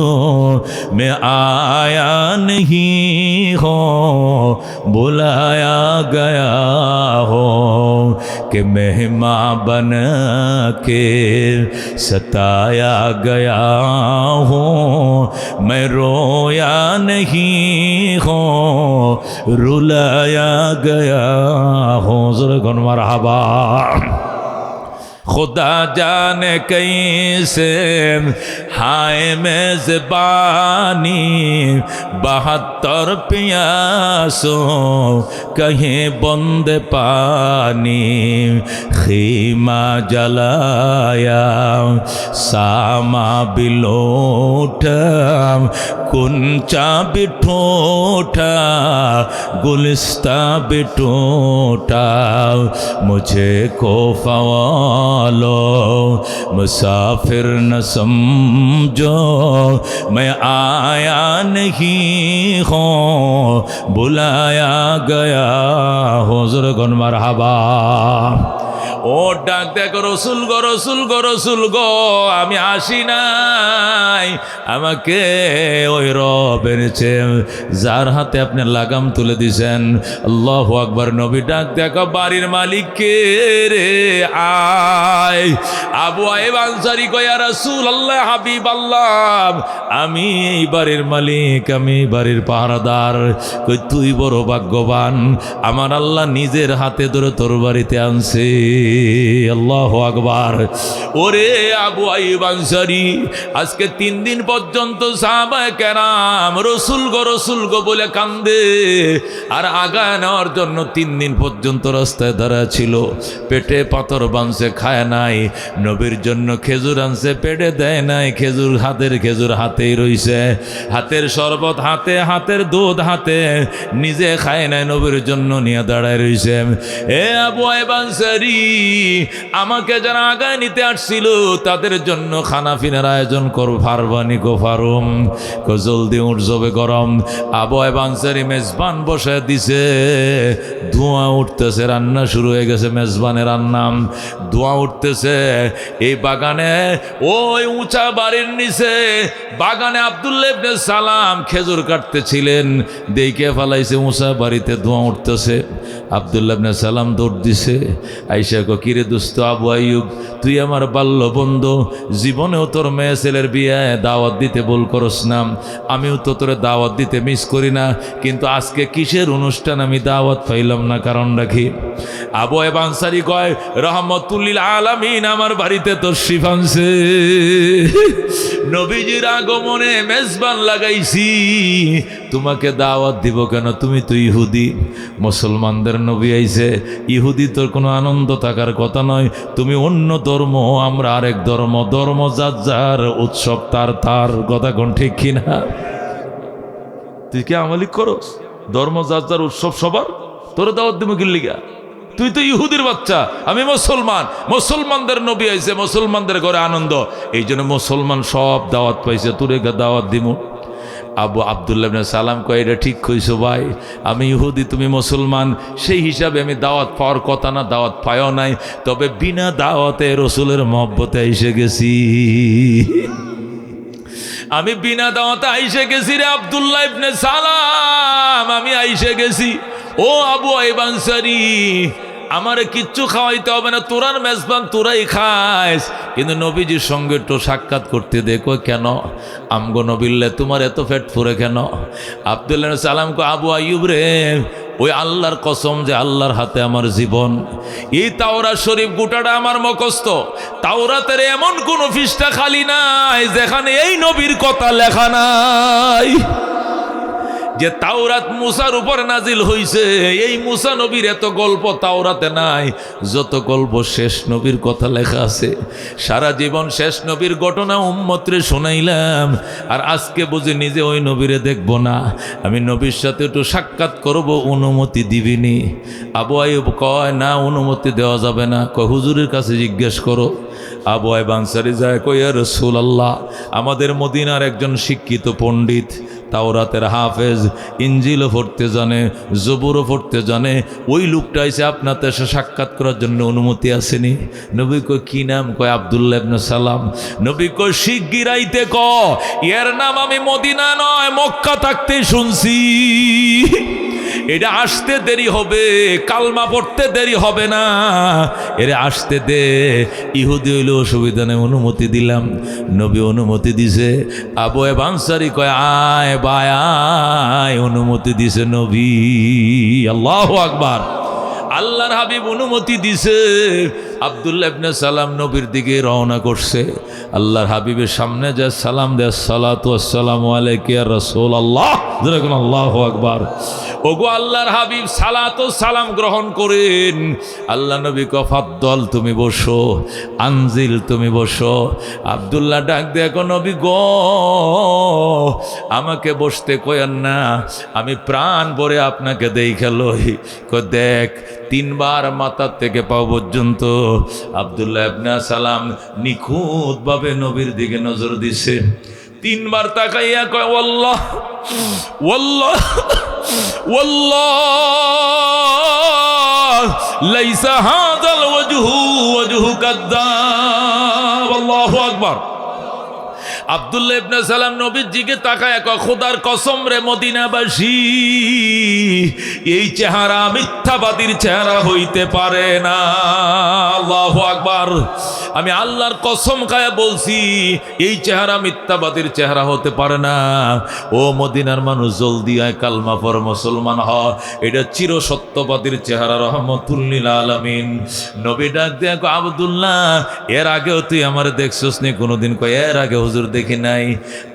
मैं आया नहीं हो बुलाया गया हो, कि मेहमान बन के सताया गया हो, मैं रोया नहीं हो रुलाया गया हो। ज़रा कौन मरहबा। खुदा जाने कैसे हाय मेज़बानी, 72 प्यासों कहीं बंद पानी, खीमा जलाया सामा बिलोटा, कुंचा बिठोटा गुलिस्ता बिटोटा, मुझे को फवालो मुसाफिर न समझो, मैं आया नहीं हो बुलाया गया हो। ज़ुरगुन मरहबा। ও ডাক দেখো, রসুল গো রসুল গো রসুল গো, আমি আসি নাই, আমাকে ওই রব এনেছে যার হাতে আপনি লাগাম তুলে দিয়েছেন। আল্লাহু আকবার। নবী ডাক দেখো, বাড়ির মালিক কে রে? আয়। আবু আইয়ুব আনসারী কয়, ইয়া রাসূলুল্লাহ, হাবিব আল্লাহ, আমি এই বাড়ির মালিক, আমি বাড়ির পাহারাদার। কই, তুই বড় ভাগ্যবান, আমার আল্লাহ নিজের হাতে ধরে তোর বাড়িতে আনছে। আল্লাহু আকবার। ওরে আবু আইয়ুব আনসারী, আজকে 3 দিন পর্যন্ত সাহাবায়ে কেরাম রসুল গো বলে কান্দে, আর আগায় নেওয়ার জন্য 3 দিন পর্যন্ত রাস্তায় দাঁড়া ছিল। পেটে পাথর বাঁধছে, খায় নাই। নবীর জন্য খেজুর আনছে, পেটে দেয় নাই। খেজুর হাতেই রইছে, হাতের শরবত হাতে, হাতের দুধ হাতে, নিজে খায় নাই, নবীর জন্য নিয়ে দাঁড়ায় রইছে। এ আবু আইয়ুব আনসারী, আমাকে যারা আগায় নিতে আসছিল তাদের জন্য খানা পিনার আয়োজন করো, ফারবানি গো ফারুম, জলদি উঠ যাবে গরম। আবু আইয়ুব আনসারী মেজবান বসে দিছে, ধোঁয়া উঠতেছে, রান্না শুরু হয়ে গেছে। মেজবানের রান্না, ধোঁয়া উঠতেছে। এই বাগানে, ওই উঁচা বাড়ির নিচে বাগানে আব্দুল্লাহ ইবনে সালাম খেজুর কাটতেছিলেন, দেখে ফেলাইছে উঁচা বাড়িতে ধোঁয়া উঠতেছে। আব্দুল্লাহ ইবনে সালাম দৌড় দিছে, আইসা কো, কিরে দোস্ত আবু আইয়ুব, তুই আমার বাল্য বন্ধু, জীবনেও তোর মেয়ে ছেলের বিয়ায় দাওয়াত দিতে ভুল করস না, আমিও তো তোরে দাওয়াত দিতে মিস করি না, কিন্তু আজকে কিসের অনুষ্ঠান আমি দাওয়াত পাইলাম না, কারণ রাখি। আবু আইয়ুব আনসারী কয়, রহমতুল্লিল আলামিন আমার বাড়িতে তশরিফ আনছে, নবীজির আগমনে মেজবান লাগাইছি, তোমাকে দাওয়াত দিব কেন? তুমি তো ইহুদি, মুসলমানদের নবী আইছে, ইহুদি তোর কোনো আনন্দ থাকার কথা নয়, তুমি অন্য ধর্ম, আমরা আরেক ধর্ম, ধর্ম যার যার, উৎসব তার কথা কোন ঠিক কিনা? তুই কি আমালিক করস? ধর্ম যার যার, উৎসব সবার, তোর দাওয়াত দিব কি লিগা? তুই তো ইহুদির বাচ্চা, আমি মুসলমান, মুসলমানদের নবী আইছে, মুসলমানদের ঘরে আনন্দ, এই জন্য মুসলমান সব দাওয়াত পাইছে, তোরে দাওয়াত দিব। আব্দুল্লাহ ইবনে সালাম কয়, এটা ঠিক কইছো ভাই, আমি ইহুদি, তুমি মুসলমান, সেই হিসাবে আমি দাওয়াত পাওয়ার কথা না, দাওয়াত পাইও নাই, তবে বিনা দাওয়াতে রসুলের মহব্বতে এসে গেছি, আমি বিনা দাওয়াতে আইসে গেছি রে আব্দুল্লাহ ইবনে সালাম, আমি আইসে গেছি। ও আবু আইয়ুব আনসারী, আমারে কিচ্ছু খাওয়াইতে হবে না, তোরার মেজবান তোরাই খাইস, কিন্তু নবীজির সঙ্গে একটু সাক্ষাৎ করতে দেখো। কেন? আমগো নবিল্লে তোমার এত পেট ফুরে কেন? আব্দুল্লাহ সালাম কো, আবু আইয়ুব রে, ওই আল্লাহর কসম যে আল্লাহর হাতে আমার জীবন, এই তাওরাত শরীফ গোটাটা আমার মুখস্থ, তাওরাতের এমন কোনো পৃষ্ঠা খালি নাই যেখানে এই নবীর কথা লেখা নাই। যে তাওরাত মুসার উপর নাজিল হইছে, এই মুসা নবীর এত গল্প তাওরাতে নাই, যত গল্প শেষ নবীর কথা লেখা আছে। সারা জীবন শেষ নবীর ঘটনা উম্মতরে শোনাইলাম, আর আজকে বুঝি নিজে ওই নবীরে দেখব না, আমি নবীর সাথে একটু সাক্ষাৎ করব, অনুমতি দিবিনি? আবু আইয়ুব কয়, না, অনুমতি দেওয়া যাবে না। কয়, হুজুরের কাছে জিজ্ঞেস করো। আবু আইয়ুব আনসারী যায়, কয়, ইয়া রাসূলুল্লাহ, আমাদের মদিনার একজন শিক্ষিত পণ্ডিত, তাওরাতের হাফেজ, ইঞ্জিলও পড়তে জানে, জবুরও পড়তে জানে, ওই লোকটা এসে আপনার সাথে সাক্ষাৎ করার জন্য অনুমতি আসেনি। নবী কয়, কি নাম? কয়, আব্দুল্লাহ ইবনে সালাম। নবী কয়, শিগগির আইতে ক, এর নাম আমি মদিনা নয় মক্কা থাকতে শুনছি, এটা আসতে দেরি হবে, কালমা পড়তে দেরি হবে না, এরে আসতে দে, ইহুদি হইলে অসুবিধা নেই, অনুমতি দিলাম। নবী অনুমতি দিছে। আবু আইয়ুব আনসারী কয়, আয় ভাই আয়, অনুমতি দিছে নবী। আল্লাহু আকবার। আল্লাহর হাবিব অনুমতি দিছে। আব্দুল্লাহ ইবনে সালাম নবীর দিকে রওনা করছে। আল্লাহর হাবিবের সামনে যে সালাম দেয়, সালাতু আসসালামু আলাইকা ইয়া রাসূলুল্লাহ, যেরকম আল্লাহু আকবার। ওগো আল্লাহর হাবিব, সালাতু সালাম গ্রহণ করেন। আল্লাহ নবী কয়, ফাদ্দল, তুমি বসো, আনজিল, তুমি বসো। আব্দুল্লাহ ডাক দিয়ে কয়, নবী গো, আমাকে বসতে কয়েন না, আমি প্রাণ ভরে আপনাকে দেখে লই। কয়, দেখ, 3 বার মাথার থেকে পা পর্যন্ত আব্দুল্লাহ ইবনে সালাম নিখুঁতভাবে নবীর দিকে নজর দিছে। 3 বার তাকাইয়া কয়, ওয়াল্লাহ ওয়াল্লাহ ওয়াল্লাহ লাইসা হাযাল ওয়াজহু কাদ্দাব। আল্লাহু আকবার। আব্দুল্লাহ ইবনে সালাম নবীর দিকে তাকায় কয়, খোদার কসম রে মদিনাবাসী, এই চেহারা মিথ্যাবাদীর চেহারা হইতে পারে না। আল্লাহু আল্লাহু আকবার। আমি আল্লাহর কসম খায়া বলছি, এই চেহারা মিথ্যাবাদীর চেহারা হতে পারে না। ও মদিনার মানুষ, জলদি আয়, কালমা পর, মুসলমান হ। এটা চির সত্যবাদীর চেহারা, রহমতুল লিল আলামিন। নবী ডাক দিয়ে কয়, আব্দুল্লাহ, এর আগেও তুই আমার দেখছস নি কোনোদিন? কয়, এর আগে হুজুর দেখি নাই,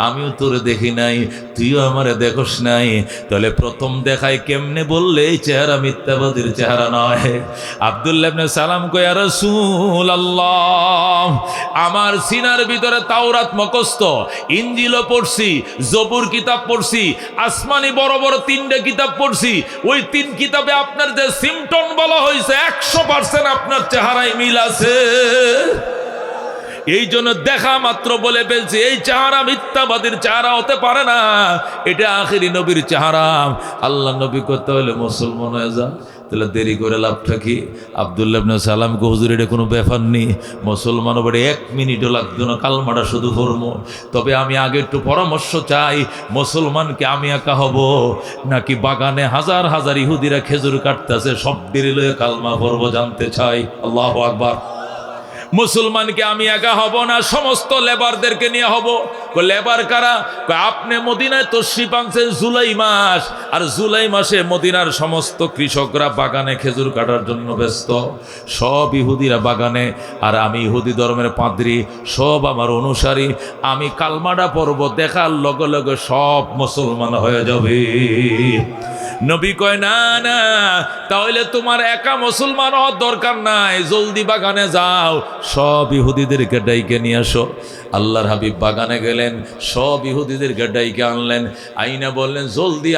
আমিও তোরে দেখি নাই, তুইও আমারে দেখোস নাই। তাহলে প্রথম দেখায় কেমনে বললে এই চেহারা মিথ্যাবাদীর চেহারা নয়? আব্দুল্লাহ ইবনে সালাম কয়, ইয়া রাসূলুল্লাহ, আমার সিনার ভিতরে তাওরাত মুখস্থ, ইনজিলও পড়ছি, জবুর কিতাব পড়ছি, আসমানি বড় বড় 3টে কিতাব পড়ছি। ওই 3 কিতাবে আপনার যে সিমটন বলা হয়েছে 100% আপনার চেহারায় মিল আছে। এই জন্য দেখা মাত্র বলে ফেলছি, এই চেহারা মিথ্যাবাদীর চেহারা হতে পারে না, এটা আখিরি নবীর চেহারা। আল্লাহ নবী করতে হলে মুসলমান হয়ে যা। তাহলে দেরি করে লাভটা কি? আব্দুল্লাহ ইবনে সালামকে, হুজুর এটা কোনো ব্যাপার নেই, মুসলমান হবে 1 মিনিটও লাগতো না, কালমাটা শুধু পড়বো। তবে আমি আগে একটু পরামর্শ চাই, মুসলমানকে আমি একা হব নাকি বাগানে হাজার হাজার ইহুদিরা খেজুর কাটতেছে, সব বেরিয়ে কালমা পড়বো জানতে চাই। আল্লাহু আকবার। মুসলমানকে আমি একা হব না সমস্ত লেবারদেরকে নিয়ে হব। লেবার কারা? আপনি মদিনায় তশরিফ আনছেন জুলাই মাস, আর জুলাই মাসে মদিনার সমস্ত কৃষকরা বাগানে খেজুর কাটার জন্য ব্যস্ত, সব ইহুদিরা বাগানে, আর আমি ইহুদি ধর্মের পাদ্রী, সব আমার অনুসারী। আমি কালমাটা পড়ব, দেখার লগে লগে সব মুসলমান হয়ে যাবে। নবী কয়, না না, তাহলে তোমার একা মুসলমান হওয়ার দরকার নাই, জলদি বাগানে যাও, সব ইহুদিদেরকে ডাইকে নিয়ে আসো। আল্লাহর হাবিব বাগানে গেলেন, সব ইহুদিদেরকে ডাইকে আনলেন, আইনা বললেন, জলদি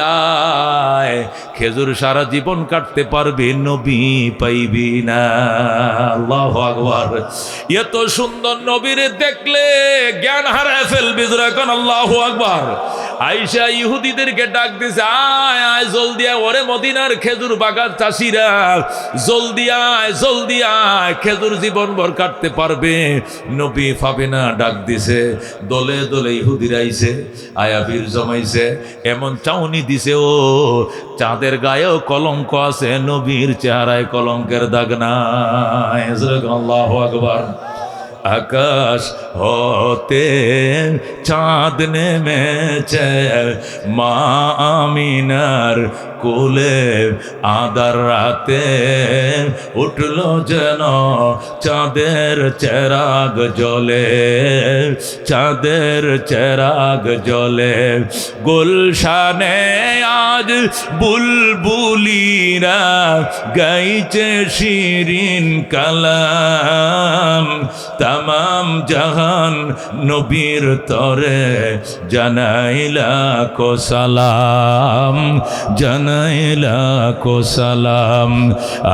আয়, খেজুর সারা জীবন কাটতে পারবি, নবী পাইবি না। আল্লাহু আকবার। এত সুন্দর নবীরে দেখলে জ্ঞান হারায় ফেলবি। এখন আল্লাহু আকবার। আয়েশা ইহুদিদেরকে ডাক দিছে, আয় আয়, জলদি আয়, ওরে মদিনার খেজুর বাগান চাষিরা, জলদি আয়, জলদি আয়, খেজুর জীবন ভর কাটতে পারবে, নবী পাবে না। ডাক দিছে, দলে দলে ইহুদিরা আইছে, আয়া বীর জমাইছে, এমন চাউনি দিছে, ও চাঁদের গায়েও কলঙ্ক আছে, নবীর চেহারায় কলঙ্কের দাগ নাই। আল্লাহু আকবার। আকাশ হতে চাঁদ নেমেছে, মা আমিনার কোলে আদার রাতে, উঠলো যেন চাঁদের চেরাগ জ্বলে, চাঁদের চেরাগ জ্বলে। গুলশানে আজ বুলবুলিরা গাইছে শিরিন কালাম, তামাম জাহান নবীর তরে জানাইলা কো সালাম, জানাইলা কো সালাম।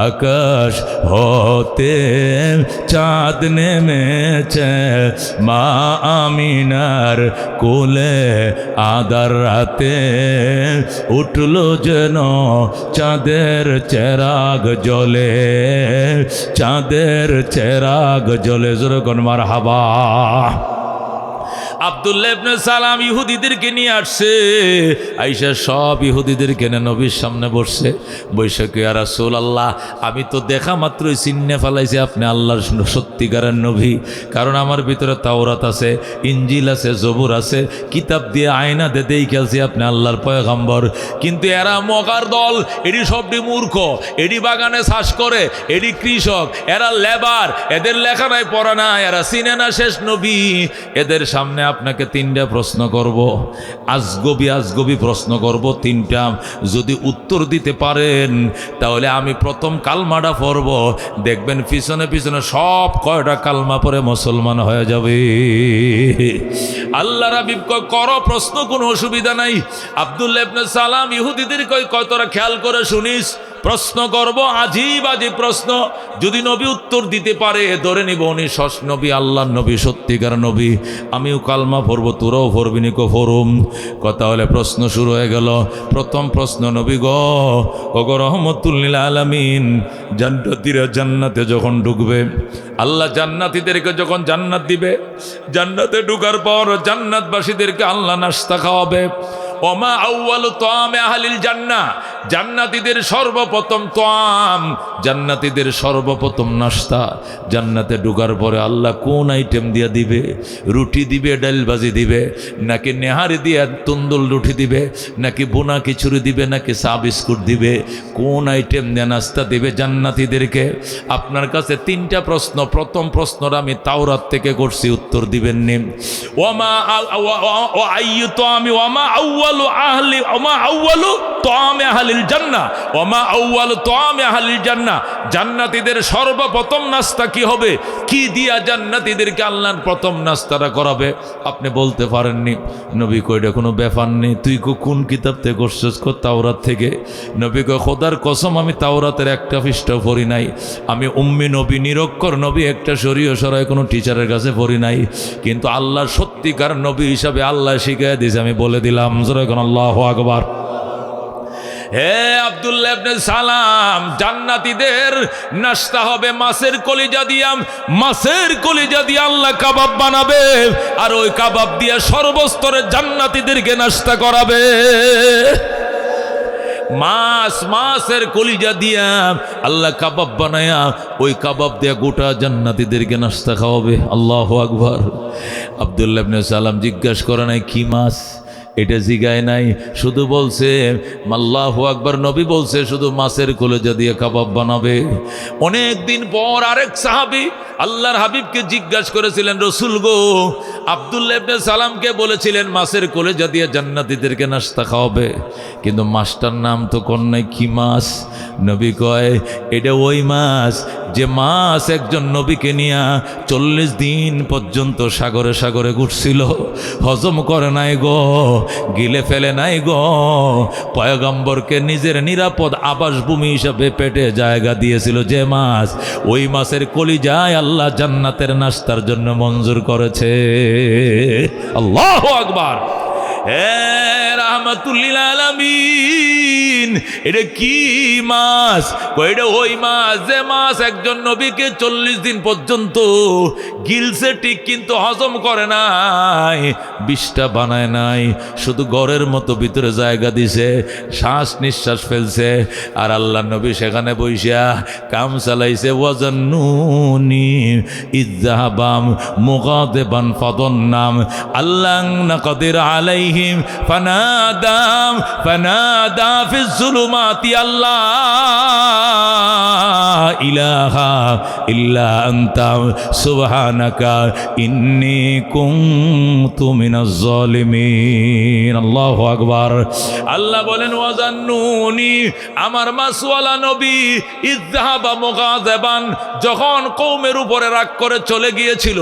আকাশ হতে চাঁদ নেমেছে, মা আমিনার কোলে আদার রাতে, উঠলো যেন চাঁদের চেরাগ জ্বলে, চাঁদের চেরাগ জ্বলে। জোরকন মারহাবা। আব্দুল্লাহ ইবনে সালাম ইহুদিদেরকে নিয়ে আসছে, আয়েশা সব ইহুদিদেরকে নিয়ে নবীর সামনে বসছে। বৈশাখী, ইয়া রাসূলুল্লাহ, আমি তো দেখা মাত্রই চিন্নে ফেলাইছি আপনি আল্লাহর সত্যিকারের নবী, কারণ আমার ভিতরে তাওরাত আছে, ইনজিল আছে, জবুর আছে, কিতাব দিয়ে আয়না দিয়ে দেই খেলছি আপনি আল্লাহর পয়গম্বর। কিন্তু এরা মগার দল, এটি সবটি মূর্খ, এটি বাগানে চাষ করে, এটি কৃষক, এরা লেবার, এদের লেখা নাই পড়া নাই, এরা চিনে না শেষ নবী। এদের সামনে আপনাকে 3টা প্রশ্ন করব, আজগবি আজগবি প্রশ্ন করব 3টা। যদি উত্তর দিতে পারেন তাহলে আমি প্রথম কালমাটা পড়ব, দেখবেন পিছনে পিছনে সব কয়টা কালমা পরে মুসলমান হয়ে যাবে। আল্লাহর হাবিব কয়, করো প্রশ্ন, কোনো অসুবিধা নাই। আব্দুল্লাহ ইবনে সালাম ইহুদিদের কয়, তোরা খেয়াল করে শুনিস, প্রশ্ন করব, আজীব আজীব প্রশ্ন। যদি নবী উত্তর দিতে পারে ধরে নিব উনি সস নবী, আল্লাহর নবী, সত্যিকার নবী। আমিও কালমা পড়বো, তোরাও পড়বি নি কো ফরুম। কথা হলে প্রশ্ন শুরু হয়ে গেল। প্রথম প্রশ্ন, নবী গো রহমতুল লিল আলামিন, জান্নাতীরা জান্নাতে যখন ঢুকবে, আল্লাহ জান্নাতীদেরকে যখন জান্নাত দিবে, জান্নাতে ঢুকার পর জান্নাতবাসীদেরকে আল্লাহ নাস্তা খাওয়াবে। ও ওমা আউয়ালু তাআমি আহলিল জান্নাহ, জান্নাতীদের সর্বপ্রথম তাআম, জান্নাতীদের সর্বপ্রথম নাস্তা। জান্নাতে ঢোকার পরে আল্লাহ কোন আইটেম দিয়া দিবে? রুটি দিবে, ডাল ভাজি দিবে, নাকি নেহারি দিয়া তন্দুল রুটি দিবে, নাকি বোনা খিচুড়ি দিবে, নাকি চা বিস্কুট দিবে? কোন আইটেম দিয়ে নাস্তা দিবে জান্নাতীদেরকে? আপনার কাছে তিনটা প্রশ্ন। প্রথম প্রশ্নটা আমি তাওরাত থেকে করছি, উত্তর দিবেন নি। ওমা আইয়ু তাআমি ওমা আউয়ালু আহলি ওমা আউয়ালু তাআমি আহলিল জান্নাহ ওমা আউয়ালু তাআমি আহলিল জান্নাহ, জান্নাতীদের সর্বপ্রথম নাস্তা কি হবে? কি দিয়া জান্নাতীদেরকে আল্লাহর প্রথম নাস্তাটা করাবে? আপনি বলতে পারেননি। নবী কই এটা কোনো ব্যাপার নেই, তুই কোন কিতাব থেকে করছিস? তাওরাত থেকে। নবী কই খোদার কসম আমি তাওরাতের একটা পৃষ্ঠাও পড়ি নাই, আমি উম্মি নবী, নিরক্ষর নবী, একটা শরীয় সরাই কোনো টিচারের কাছে পড়ি নাই, কিন্তু আল্লাহর সত্যিকার নবী হিসাবে আল্লাহ শিখিয়ে দিয়েছে, আমি বলে দিলাম। আল্লাহু আকবার। হে আব্দুল্লাহ ইবনে সালাম, জান্নাতীদের নাস্তা হবে মাছের কলিজা দিয়া। মাছের কলিজা দিয়ে আল্লাহ কাবাব বানাবে, আর ওই কাবাব দিয়ে সর্বস্তরের জান্নাতীদেরকে নাস্তা করাবে। মাছের কলিজা দিয়া আল্লাহ কাবাব বানায়া ওই কাবাব দিয়া গোটা জান্নাতীদেরকে নাস্তা খাওয়াবে। আল্লাহু আকবার। আব্দুল্লাহ ইবনে সালাম জিজ্ঞাসা করে নাই কি মাছ, এটা জিগায় নাই, শুধু বলছে আল্লাহু আকবার। নবী বলছে শুধু মাছের কলিজা দিয়ে কাবাব বানাবে। অনেক দিন পর আরেক সাহাবী আল্লাহর হাবিবকে জিজ্ঞাসা করেছিলেন, রসুল গো, আব্দুল্লাহ ইবনে সালামকে বলেছিলেন মাছের কলিজা দিয়ে জান্নাতীদেরকে নাস্তা খাওয়াবে, কিন্তু মাছটার নাম তো কোন নাই, কি মাছ? নবী কয় এটা ওই মাছ যে মাছ একজন নবীকে নিয়ে 40 দিন পর্যন্ত সাগরে সাগরে ঘুরছিল, হজম করে নাই গো, গিলে ফেলে নাই গো, পয়গম্বরকে নিজের নিরাপদ আবাসভূমি হিসাবে পেটে জায়গা দিয়েছিল যে মাছ, ওই মাছের কলিজায় আল্লাহ জান্নাতের নাস্তার জন্য মঞ্জুর করেছে। আল্লাহু আকবার। হে রাহমাতুল লিল আলামিন, এটা কি মাছ? এটা ওই মাছ যে মাছ একজন নবীকে 40 দিন পর্যন্ত গিলছে ঠিক, কিন্তু হজম করে নাই, বিষটা বানায় নাই, শুধু ঘরের মতো ভিতরে জায়গা দিছে, শ্বাস নিঃশ্বাস ফেলছে, আর আল্লাহ নবী সেখানে বইসা কাম চালাইছে। ওয়াজান্নুনি ইযহাবাম মুগাদিবান ফাদান্নাম আল্লাহ নাকদির আলাইহিম ফানাদা ফিজ যুলুমাতি আল্লাহ ইলাহা ইল্লা আনতা সুবহানাকা ইন্নী কুনতু মিনাজ জালিমিন। আল্লাহু আকবার। আল্লাহ বলেন ওয়াজান্নুনি, আমার মাসওয়ালা নবী, ইযহাবা মুগাযিবান, যখন কওমের উপরে রাগ করে চলে গিয়েছিল,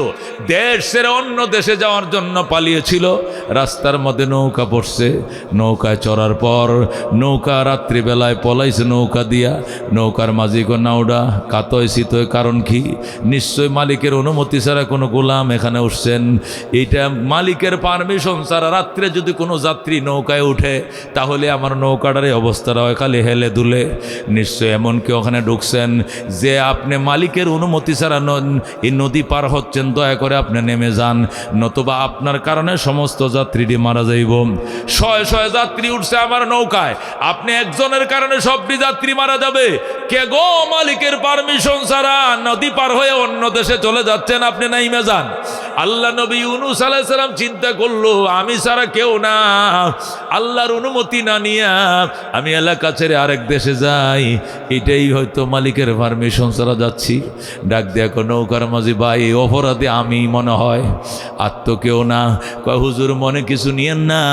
দেশ ছেড়ে অন্য দেশে যাওয়ার জন্য পালিয়েছিল, রাস্তার মধ্যে নৌকা পড়ছে, নৌকায় চড়ার পর নৌকা রাত্রিবেলায় পলাইছে নৌকা দিয়া, নৌকার মাঝিক নাওডা কাতয় শীতয়, কারণ কি? নিশ্চয় মালিকের অনুমতি ছাড়া কোনো গোলাম এখানে উঠছেন, এইটা মালিকের পারমিশন ছাড়া রাত্রে যদি কোনো যাত্রী নৌকায় উঠে তাহলে আমার নৌকাটার এই অবস্থাটা হয় খালি হেলে দুলে। নিশ্চয় এমন কেউ ওখানে ঢুকছেন যে আপনি মালিকের অনুমতি ছাড়া এই নদী পার হচ্ছেন, দয়া করে আপনি নেমে যান, নতুবা আপনার কারণে সমস্ত যাত্রীটি মারা যাইব। শয়ে শয়ে যাত্রী উঠছে আমার নৌকায়, আপনি একজনের কারণে সবটি যাত্রী মারা যাবে। কে গো মালিকের পারমিশন ছাড়া নদী পার হয়ে অন্য দেশে চলে যাচ্ছেন, আপনি নাইমে যান। আল্লাহ নবী ইউনূস আলাইহিস সালাম চিন্তা করলো আমি ছাড়া কেউ না, আল্লাহর অনুমতি না নিয়ে আমি এলাকা ছেড়ে আরেক দেশে যাই, এটাই হয়তো মালিকের পারমিশন ছাড়া যাচ্ছি। ডাক দেয়া নৌকার মাঝি, ভাই অপরাধী আমি মনে হয়, আর তো কেউ না। কয় হুজুর মনে কিছু নিয়েন না,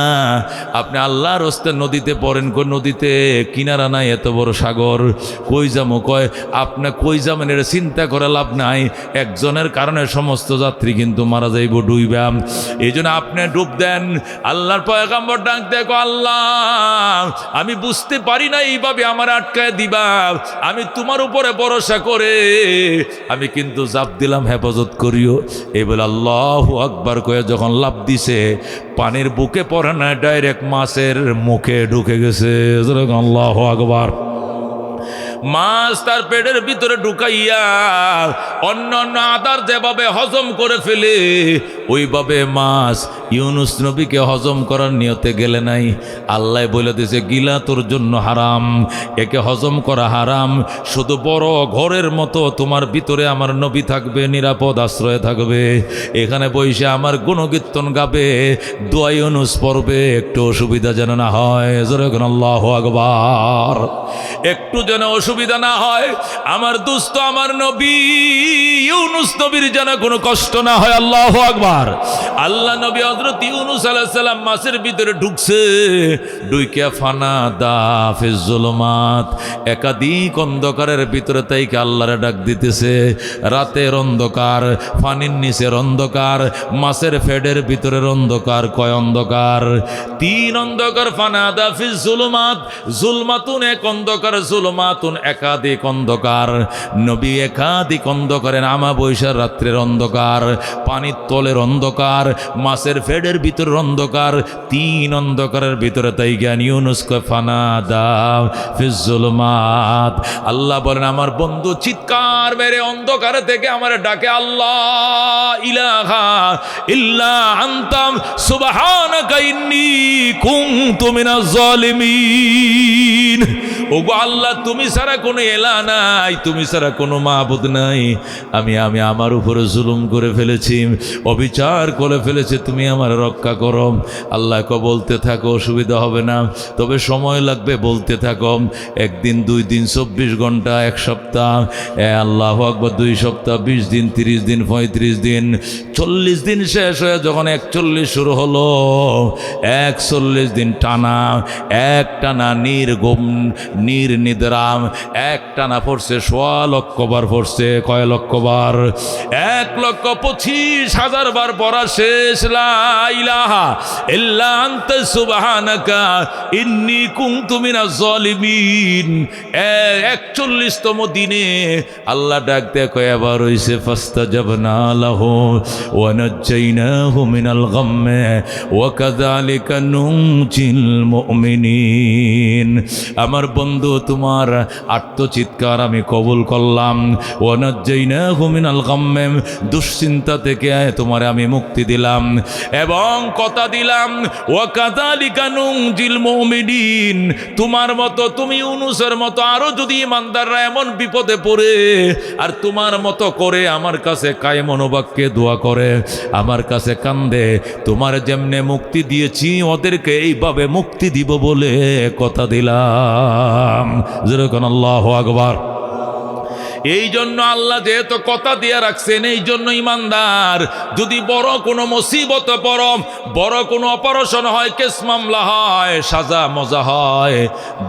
আপনি আল্লাহর হস্তে নদীতে পড়েন, নদীতে কিনারা নাই, এত বড় সাগর, কই যাবো? কয় আপনি কই যাবেন এটা চিন্তা করে লাভ নাই, একজনের কারণে সমস্ত যাত্রী কিন্তু মারা যাইব, ডুইবাম, এই জন্য আপনি ডুব দেন। আল্লাহর পয়গম্বর ডাক দেখো, আল্লাহ আমি বুঝতে পারি না এইভাবে আমার আটকায় দিবা, আমি তোমার উপরে ভরসা করে আমি কিন্তু জাপ দিলাম, হেফাজত করিও। এই বলে আল্লাহু আকবার কয়ে যখন লাফ দিছে, পানির বুকে পড়ে না, ডাইরেক্ট মাছের মুখে ঢুকে গেছে। আল্লাহু আকবার। মাছ তার পেটের ভিতরে ঢুকাইয়া অন্য অন্য আদার যেভাবে হজম করে ফেলে ওইভাবে মাছ ইউনুস নবীকে হজম করার নিয়তে গেলে নাই। আল্লাহ বলে দিয়েছে গিলা তোর জন্য হারাম, একে হজম করা হারাম। শুধু বড় ঘরের মতো তোমার ভিতরে আমার নবী থাকবে, নিরাপদ আশ্রয়ে থাকবে, এখানে বসে আমার গুণকীর্তন গাবে, দোয়া ইউনুস পড়বে, একটু অসুবিধা যেন না হয়। জোরে বলুন আল্লাহু আকবার। একটু যেন অসুবিধা না হয়। আমার দুস্থ আমার নবী ইউনুস নবীর যেন কোনো কষ্ট না হয়। আল্লাহু আকবার। আল্লাহ নবী হযরত ইউনুস আলাইহিস সালাম মাছের ভিতরে ঢুকছে, ঢুইকা ফানাদা ফিজ যুলুমাত, একাধিক অন্ধকারের ভিতরে তাইকে আল্লাহরে ডাক দিতেছে। রাতের অন্ধকার, পানির নিচের অন্ধকার, মাছের ফেডের ভিতরের অন্ধকার। কয় অন্ধকার? 3 অন্ধকার। ফানাদা ফিজ যুলুমাত, যুলমাতুন এক অন্ধকার, যুলমাতুন একাধিক অন্ধকার। নবী একাধিক অন্ধকারে নামা বৈশার রাত্রের অন্ধকার, পানির তলের অন্ধকার, মাছের ফেডের ভিতরের অন্ধকার। 3 অন্ধকারের ভিতরে তাই জ্ঞান ইউনুস কয় ফানাদা ফিজ যুলুমাত। আল্লাহ বলেন আমার বন্ধু চিৎকার মেরে অন্ধকার থেকে আমার ডাকে, আল্লাহ ইলাহা ইল্লা আনতাম সুবহানাকা ইন্নী কুনতু মিনাজ জালিমিন। ওগো আল্লাহ, তুমি ছাড়া কোনো এলা নাই, তুমি ছাড়া কোনো মাবুদ নাই। আমি আমার উপরে জুলুম করে ফেলেছি, অবিচার করে ফেলেছি, তুমি আমার রক্ষা করো। আল্লাহকে বলতে থাকো, অসুবিধা হবে না, তবে সময় লাগবে। বলতে থাকো, 1 দিন 2 দিন 24 ঘন্টা, 1 সপ্তাহ, আল্লাহু আকবার, 2 সপ্তাহ, 20 দিন, 30 দিন, 35 দিন, 40 দিন শেষ হয়ে যখন 41 শুরু হলো, 41 দিন টানা, এক টানা নির্গম নির্নিদ্রাম, এক টানা পড়ছে 1.25 লক্ষ বার পড়ছে। কয় লক্ষ বার? 1,25,000 বার পড়া শেষ। লা ইলাহা ইল্লা আনতা সুবহানাকা ইন্নী কুনতু মিনাজ জালিমিন। 41তম দিনে আল্লাহ ডাক দেয়া কয় এবার হইছে ফাস্তাজাবনা লাহু ওয়া নাজ্জাইনাহু মিনাল গাম্মি ওয়া কাযালিকা নুনজিল মুমিনিন। আমার বন্ধু তোমার আত্মচিৎকার আমি কবুল করলাম। ওয়া নাজ্জাইনাহু মিনাল গাম্মি, দুশ্চিন্তা থেকে তোমারে আমি মুক্তি দিলাম এবং কথা দিলাম ওয়া কাযালিকা নুনজিল মুমিনিন। তোমার মতো, তুমি ইউনুসের মতো আরো যদি ইমানদাররা এমন বিপদে পড়ে আর তোমার মতো করে আমার কাছে কায়ে মনোবাক্যে দোয়া করে, আমার কাছে কান্দে, তোমার যেমনে মুক্তি দিয়েছি ওদেরকে এইভাবে মুক্তি দিব বলে কথা দিলাম। যেরকম আল্লাহু আকবার। এই জন্য আল্লাহ যেহেতু কথা দিয়ে রাখছেন, এই জন্য ইমানদার যদি বড় কোনো মুসিবত পড়ো, বড় কোনো অপারেশন হয়, কেস মামলা হয়, সাজা মজা হয়,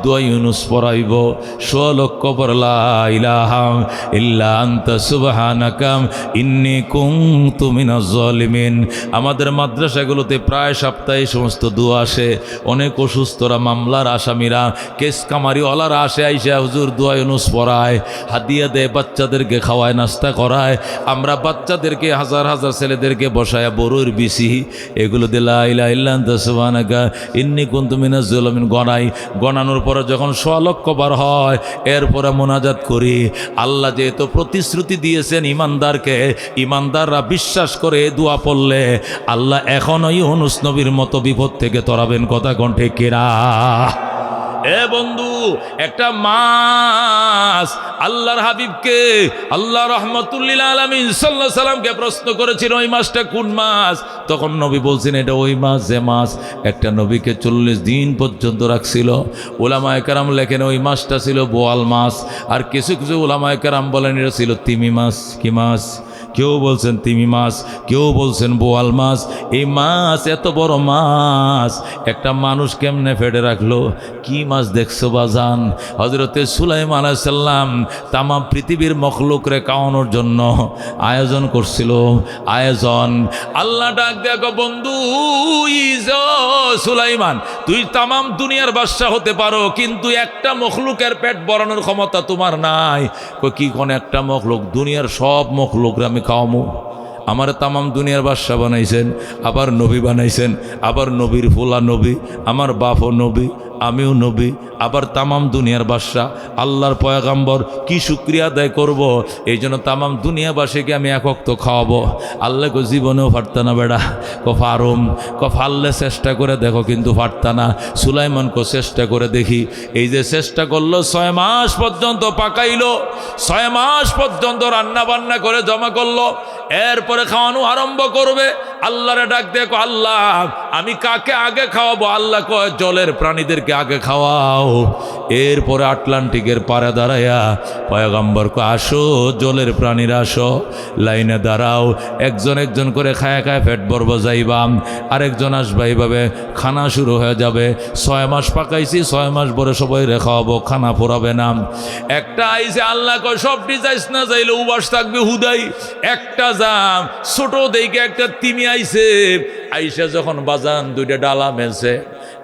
দোয়া ইউনুস পড়াইব 100 লক্ষ বার লা ইলাহা ইল্লা আনতা সুবহানাকা ইন্নী কুনতু মিনাজ জালিমিন। আমাদের মাদ্রাসাগুলোতে প্রায় সপ্তাহে সমস্ত দোয়া আসে। অনেক অসুস্থরা, মামলার আসামিরা, কেস কামারিওয়ালারা আসে, আইসা হুজুর দোয়া ইউনুস পড়ায়, হাদিয়া দেয়, বাচ্চাদেরকে খাওয়ায়, নাস্তা করায়। আমরা বাচ্চাদেরকে, হাজার হাজার ছেলেদেরকে বসায় বড়ুর বিসি এগুলো দিয়ে লা ইলাহা ইল্লা আনতা সুবহানাকা ইন্নী কুনতু মিনাজ জালিমিন গণাই। গণানোর পরে যখন 100 লক্ষ বার হয়, এরপরে মোনাজাত করি। আল্লাহ যেহেতু প্রতিশ্রুতি দিয়েছেন ইমানদারকে, ইমানদাররা বিশ্বাস করে দোয়া পড়লে আল্লাহ এখনো ইউনুস নবীর মতো বিপদ থেকে তরাবেন। কথা কোন ঠিক কিনা? এ বন্ধু, একটা মাছ আল্লাহর হাবিবকে, আল্লাহ রাহমাতুল্লিল আলামিন সাল্লাল্লাহু আলাইহি সাল্লামকে প্রশ্ন করেছিল ওই মাছটা কোন মাছ? তখন নবী বলছেন এটা ওই মাছ যে মাছ একটা নবীকে 40 দিন পর্যন্ত রাখছিল। উলামায়ে কেরাম লেখেন ওই মাছটা ছিল বোয়াল মাছ, আর কিছু কিছু উলামায়ে কেরাম বলেন এটা ছিল তিমি মাছ। কি মাছ? কেউ বলছেন তিমি মাছ, কেউ বলছেন বোয়াল মাছ। এই মাছ, এত বড় মাছ একটা মানুষ কেমনে ফেডে রাখলো? কি মাছ দেখছো বাজান? হযরতে সুলাইমান আলাইহিস সালাম তামাম পৃথিবীর মখলুকরে খাওয়ানোর জন্য আয়োজন করছিল। আয়োজন আল্লাহ ডাক দেখো বন্ধু, সুলাইমান তুই তামাম দুনিয়ার বাদশা হতে পারো, কিন্তু একটা মখলুকের পেট ভরানোর ক্ষমতা তোমার নাই। কি কোন একটা মখলুক? দুনিয়ার সব মখলুকরে আমি খাওয়ামু। আমার তামাম দুনিয়ার বাদশা বানাইছেন, আবার নবী বানাইছেন, আবার নবীর ফুলা নবী, আমার বাপও নবী, আমিও নবী, আবার তামাম দুনিয়ার বাদশা আল্লাহর পয়গাম্বর, কি শুকরিয়া আদায় করব। এই জন্য তামাম দুনিয়াবাসীকে আমি এক ওয়াক্ত খাওয়াবো। আল্লাহকে জীবনেও পারত না বেড়া, ফারুম ফাললে চেষ্টা করে দেখো, কিন্তু পারত না। সুলাইমানকে চেষ্টা করে দেখি, এই যে চেষ্টা করলো 6 মাস পর্যন্ত পাকাইলো, 6 মাস পর্যন্ত রান্না বান্না করে জমা করলো, এরপরে খাওয়ানো আরম্ভ করবে। আল্লাহরে ডাক দেখো, আল্লাহ আমি কাকে আগে খাওয়াবো? আল্লাহ কয় জলের প্রাণীদেরকে আগে খাওয়াও। এরপরে আটলান্টিকের পাড়ে দাঁড়াইয়া পয়গম্বরকে, আসো জলের প্রাণীরা আসো, লাইনে দাঁড়াও, একজন একজন করে খায় খায় পেট ভরব যাইবাম, আরেকজন আসবা, এইভাবে খানা শুরু হয়ে যাবে। 6 মাস পাকাইছি, 6 মাস পরে সবাই খাওয়াবো, খানা পোড়াবে না। একটা আইসে, আল্লাহ কয় সবটি যাইস না, যাইলে উবাস থাকবে হুদাই। একটা যাম, ছোট দেখে একটা তিমি আইসে, আইসা যখন বাজান 2টা ডালা মেলছে,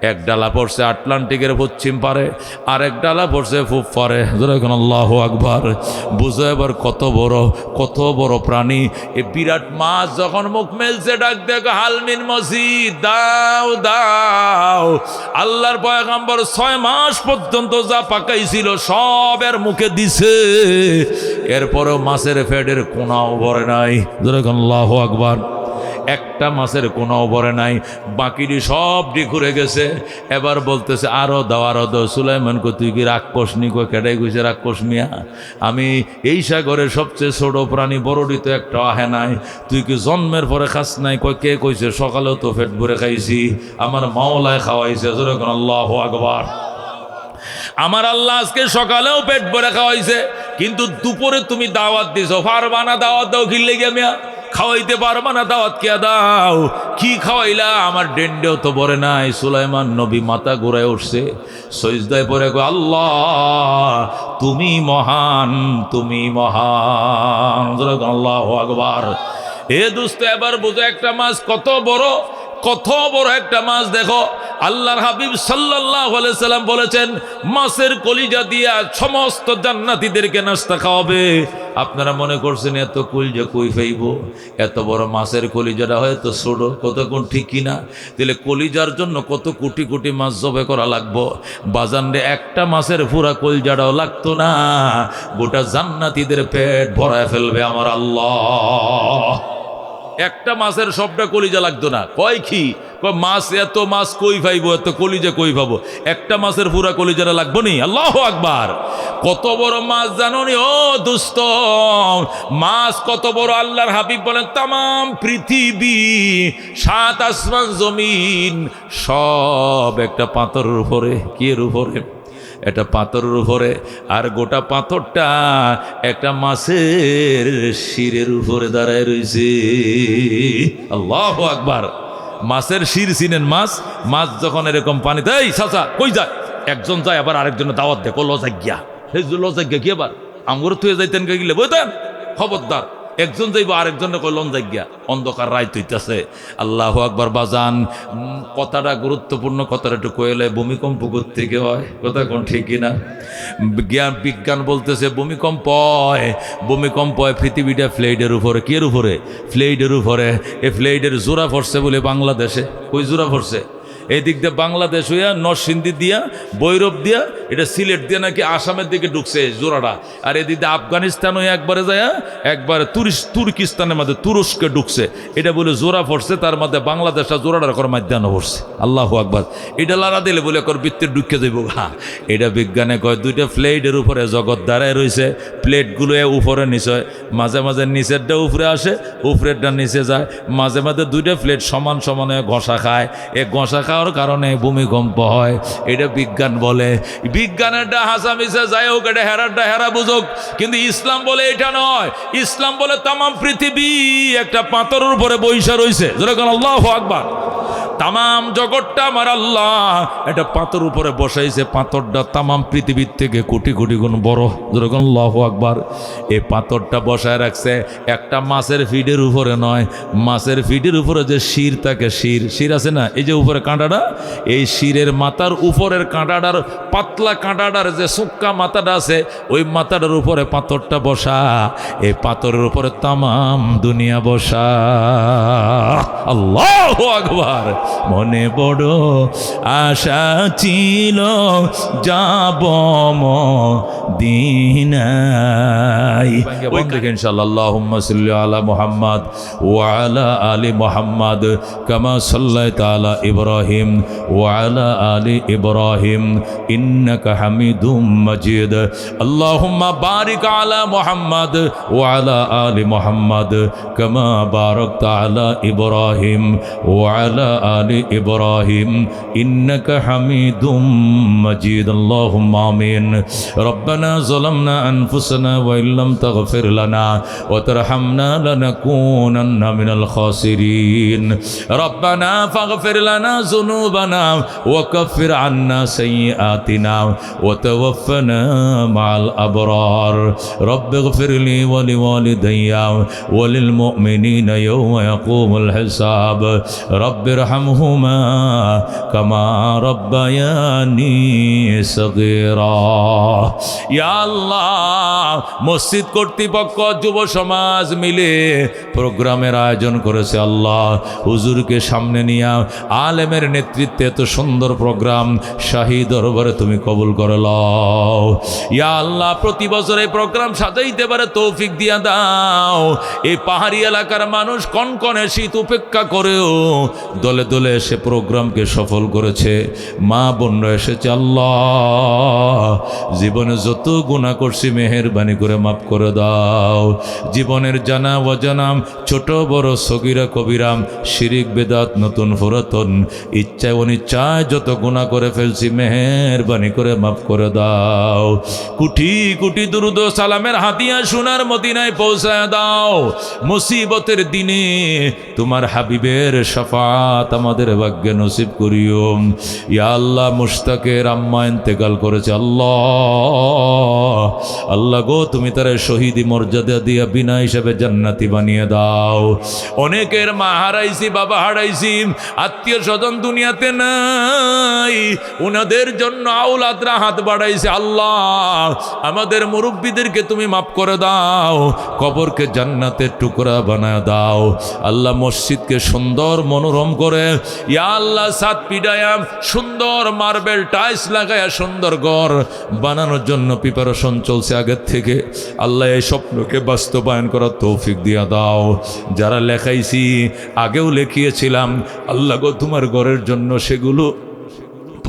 এক ডালা পড়ছে আটলান্টিকের পশ্চিম পারে, আর এক ডালা পড়ছে পূব পারে। যখন আল্লাহু আকবার, বুঝো এবার কত বড় প্রাণী। এ বিরাট মাছ যখন মুখ মেলছে, ডাক দেখো হালমিন মসজিদ, দাও দাও। আল্লাহর পয়গম্বর 6 মাস পর্যন্ত যা পাকাইছিল সব এর মুখে দিছে, এরপরেও মাছের ফেডের কোনাও ভরে নাই। যখন আল্লাহু আকবার, একটা মাছের কোনাও ভরে নাই, বাকিটি সবটি ঘুরে গেছে। এবার বলতেছে আরো দাও, আরো দাও। সুলাইমানকে, তুই কি রাক্ষস নি? কই কেটাই কইছে রাক্ষস মিয়া, আমি এই সাগরের সবচেয়ে ছোট প্রাণী, বড়টি তো একটা আহে নাই। তুই কি জন্মের পরে খাস নাই? কই কে কইছে? সকালেও তো পেট ভরে খাইছি, আমার মাওলায় খাওয়াইছে। যখন আল্লাহু আকবার, আমার আল্লাহ আজকে সকালেও পেট ভরে খাওয়াইছে, কিন্তু দুপুরে তুমি দাওয়াত দিছো, পারবা না? দাওয়াত দাও কিনলে গিয়ে মিয়া, খাওয়াইতে পারবা না? দাওয়াত কে দাও, কি খাওয়াইলা? আমার ডেন্ডেও তো ভরে নাই। সুলাইমান নবী মাথা ঘুরায় উঠছে, সজদায় পড়ে গো, আল্লাহ তুমি মহান, তুমি মহান। আল্লাহু আকবার। এ দোস্ত, এবার বুঝো একটা মাছ কত বড় একটা মাছ। দেখো আল্লাহর হাবিব সাল্লাল্লাহু আলাইহি সাল্লাম বলেছেন, মাছের কলিজা দিয়া সমস্ত জান্নাতীদেরকে নাস্তা খাওয়াবে। আপনারা মনে করছেন এত কলিজা কই পাইব? এত বড় মাছের কলিজাটা হয়তো ছোট, কত কোন ঠিক কিনা? তাহলে কলিজার জন্য কত কোটি কোটি মাছ জবে করা লাগবো। বাজানরে একটা মাছের পুরা কলিজাটাও লাগতো না, গোটা জান্নাতীদের পেট ভরায় ফেলবে আমার আল্লাহ। একটা মাছের সবটা কলিজা লাগতো না। কয় কি? মাছ, এত মাছ কই পাইবো, এত কলিজা কই পাবো? একটা মাছের পুরা কলিজাটা লাগবো নি? আল্লাহু আকবার। কত বড় মাছ জানো নি ও দোস্ত? মাছ কত বড়? আল্লাহর হাবিব বলেন, তামাম পৃথিবী, 7 আসমান জমিন সব একটা পাথরের উপরে। কি এর উপরে? এটা পাথরের উপরে। আর গোটা পাথরটা একটা মাছের শিরের উপরে দাঁড়ায় রয়েছে। আল্লাহু আকবার। মাছের শির চিনেন? মাছ যখন এরকম পানিতে, এই চাচা কই যায়? একজন যায়, আবার আরেকজনের দাওয়াত দেখো, লজাজ্ঞা। সেই লজাজ্ঞা কি? আবার আমগর তুই যাইতেন কে গেলে বইতেন, খবরদার। একজন যাইব, আরেকজনে কই লজাজ্ঞা। অন্ধকার রাত হইতেছে। আল্লাহু আকবার। বাজান, কথাটা গুরুত্বপূর্ণ, কথাটা একটু কইলে, ভূমিকম্প থেকে হয়, কথা কোন ঠিক কিনা? বিজ্ঞান বলতেছে ভূমিকম্প হয় পৃথিবীটা ফ্লেইডের উপরে। কি এর উপরে? ফ্লেইডের উপরে। এই ফ্লেইডের জোড়া পড়ছে বলে বাংলাদেশে। কই জোড়া পড়ছে? এই দিক দিয়ে বাংলাদেশ হইয়া নরসিংদী দিয়া, বৈরব দিয়া, এটা সিলেট দিয়ে নাকি আসামের দিকে ঢুকছে জোড়াটা। আর এদিক দিয়ে আফগানিস্তান হয়ে একবারে যায়, একবারে তুর্কিস্তানের মধ্যে তুরস্কে ঢুকছে। এটা বলে জোড়া পড়ছে, তার মধ্যে বাংলাদেশটা জোড়াটা করে মাধ্যাহ্ন পড়ছে। আল্লাহু আকবার। এটা লাড়া দিলে বলে কর বৃত্তের ঢুকে যাইব। হ্যাঁ, এটা বিজ্ঞানে কয়, 2টা প্লেটের উপরে জগৎ দাঁড়ায় রয়েছে। প্লেটগুলো উপরে নিচে হয়, মাঝে মাঝে নিচেরটা উপরে আসে, উপরেরটা নিচে যায়। মাঝে মাঝে 2টা প্লেট সমান সমানে ঘষা খায়। এ ঘষা খাওয়ার কারণে ভূমিকম্প হয়। এটা বিজ্ঞান বলে। বিজ্ঞানেরটা হাসা মিশা যাই হোক, এটা হেরারটা হেরা বুঝুক, কিন্তু ইসলাম বলে এটা নয়। ইসলাম বলে তামাম পৃথিবী একটা পাথরের উপরে বৈশা রয়েছে। যেরকম আল্লাহু আকবার। তামাম জগৎটা আমার আল্লাহ এটা পাথর উপরে বসাইছে। পাথরটা তামাম পৃথিবীর থেকে কোটি কোটি গুণ বড়। যেরকম আল্লাহু আকবার। এই পাথরটা বসায় রাখছে একটা মাছের ফিডের উপরে নয়, মাছের ফিডের উপরে যে শির থাকে, শির আছে না, এই যে উপরে কাঁটাটা, এই শিরের মাথার উপরের কাঁটাটার পাতলা কাঁটাটার যে সুক্কা মাথাটা আছে, ওই মাথাটার উপরে পাথরটা বসা। এই পাথরের উপরে তামাম দুনিয়া বসা। আল্লাহু আকবার। মনে বড় আশা ছিল যাব মদিনায়। ওই দেখেন ইনশাআল্লাহ। আল্লাহুম্মা সাল্লি আলা মুহাম্মাদ ওয়া আলা আলি মুহাম্মাদ কামা সাল্লাইতা আলা ইব্রাহিম ওয়া আলা আলি ইব্রাহিম ইন্নাকা হামিদুম মাজিদ। আল্লাহুম্মা বারিক আলা মুহাম্মাদ ওয়া আলা আলি মুহাম্মাদ কামা বারাকতা আলা ইব্রাহিম ওয়া আলা আলি ইব্রাহিম ইন্নাকা হামিদুম মাজিদ। আল্লাহুম্মা আমিন। রব্বানা যালামনা আনফুসানা ওয়া ইল্লাম তাগফির লানা ওয়া তারহামনা লানাকুনান্না মিনাল খাসিরিন। রব্বানা ফাগফির লানা যুনুবানা ওয়া কাফির আন্না সাইয়্যাতিনা ওয়া তাওয়াফানা মা'আল আবরার। রব্বিগফির লি ওয়া লিওয়ালিদাইয়া ওয়া লিল মুমিনিনা ইয়াওমা ইয়াকুমুল হিসাব। রব্বিরহামহুমা কামা রব্বায়ানি সগীরা। ইয়া আল্লাহ, মসজিদ কর্তৃপক্ষ যুব সমাজ মিলে প্রোগ্রামের আয়োজন করেছে। আল্লাহ, হুজুরকে সামনে নিয়ে আলেমের নেতৃত্বে এত সুন্দর প্রোগ্রাম শাহী দরবারে তুমি কবুল করে লও। ইয়া আল্লাহ, প্রতি বছর এই প্রোগ্রাম সাজাইতে পারে তৌফিক দিয়া দাও। এই পাহাড়ি এলাকার মানুষ কনকনে শীত উপেক্ষা করেও দলে দলে এসে প্রোগ্রামকে সফল করেছে। মা বোনরা এসেছে। আল্লাহ, জীবনে যত গুনাহ করছি মেহেরবানি করে মাফ করে দাও। জীবনের জানা অজানা, ছোট বড়, সগীরা কবিরা, শিরিক বেদাত, নতুন পুরাতন, ইচ্ছায় অনিচ্ছায় যত গুনাহ করে ফেলছি মেহেরবানি করে মাফ করে দাও। কোটি কোটি দুরূদ ও সালামের হাদিয়া সোনার মদিনায় পৌঁছায় দাও। মুসিবতের দিনে তোমার হাবিবের শাফাত আমাদের ভাগ্যে নসিব করিও। ইয়া আল্লাহ, মুশতাকের আম্মা ইন্তেকাল করেছে। আল্লাহ আল্লাহ গো, তুমি তার শহীদি মর্যাদা দিয়া বিনা হিসাবে জান্নাতি বানিয়ে দাও। অনেকের মা হারাইছি, বাবা হারাইছি, আত্মীয় স্বজন দুনিয়াতে নাই, ওনাদের জন্য আওলাদরা হাত বাড়াইছে। আল্লাহ, আমাদের মুরব্বীদেরকে তুমি মাফ করে দাও, কবরকে জান্নাতের টুকরা বানায় দাও। আল্লাহ, মসজিদকে সুন্দর মনোরম করে, ইয়া আল্লাহ, সাত পিডায়া সুন্দর মার্বেল টাইলস লাগায়া সুন্দর ঘর বানানোর জন্য প্রিপারেশন চলছে আগের থেকে। আল্লাহ, এই স্বপ্নকে বাস্তবায়ন করার তৌফিক দিয়া দাও। যারা লেখাইছি, আগেও লেখিয়েছিলাম, আল্লাহ গো, তোমার ঘরের জন্য সেগুলো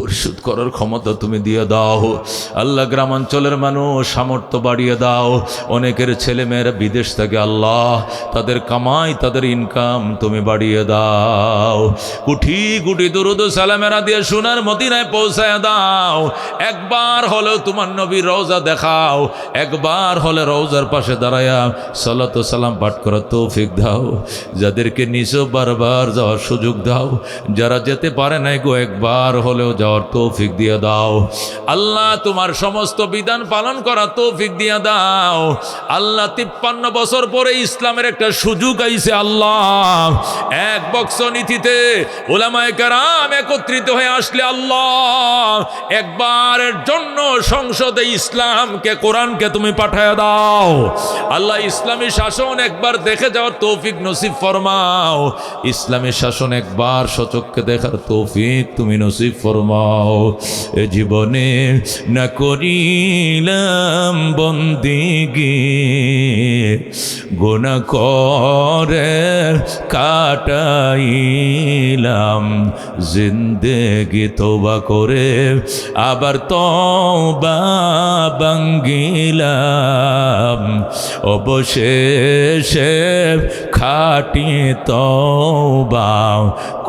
পরিশোধ করার ক্ষমতা তুমি দিয়ে দাও। আল্লাহ, গ্রামাঞ্চলের মানুষ সামর্থ্য বাড়িয়ে দাও। অনেকের ছেলেমেয়েরা বিদেশ থেকে, আল্লাহ, তাদের কামাই, তাদের ইনকাম তুমি বাড়িয়ে দাও। কোটি কোটি দুরূদ ও সালামেরা দিয়ে সোনার মদিনায় পৌঁছায় দাও। একবার হলেও তোমার নবীর রওজা দেখাও, একবার হলে রওজার পাশে দাঁড়ায়া সালাত ও সালাম পাঠ করার তৌফিক দাও। যাদেরকে নিছো বারবার যাওয়ার সুযোগ দাও। যারা যেতে পারে নাই গো, একবার হলেও যাওয়ার তৌফিক দিয়ে দাও। আল্লাহ, তোমার সমস্ত বিধান পালন করার তৌফিক দিয়ে দাও। আল্লাহ, 53 বছর পরে ইসলামের একটা সুযোগ আইছে। আল্লাহ, এক বক্স নীতিতে উলামায়ে কেরাম একত্রিত হয়ে আসলে, আল্লাহ, একবারের জন্য সংসদে ইসলামকে, কোরআনকে তুমি পাঠায় দাও। আল্লাহ, ইসলামী শাসন একবার দেখে যাওয়ার তৌফিক নসিব ফরমাও। ইসলামী শাসন একবার সচক্ষে দেখার তৌফিক তুমি নসিব ফরমাও। এ জীবনে না করিলাম বন্দিগি, গুনাহ করে কাটাইলাম জিন্দেগি, তওবা করে আবার তওবা ভাঙ্গিলাম। অবশেষে খাটি তওবা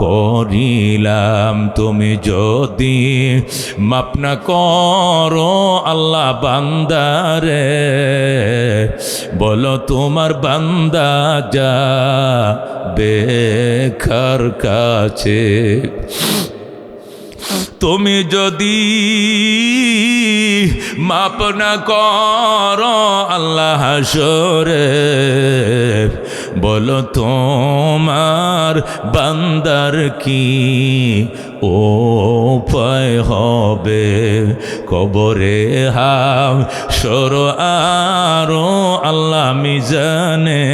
করিলাম। তুমি যদি মাপ না করো আল্লাহ বান্দারে, বলো তোমার বান্দা যা বেকার কাছে। তুমি যদি মাপ না করো আল্লাহ হাসরে, বলো তোমার বান্দার কি উপায় হবে। কবরে হাসর আরো আল্লাহ মিজানে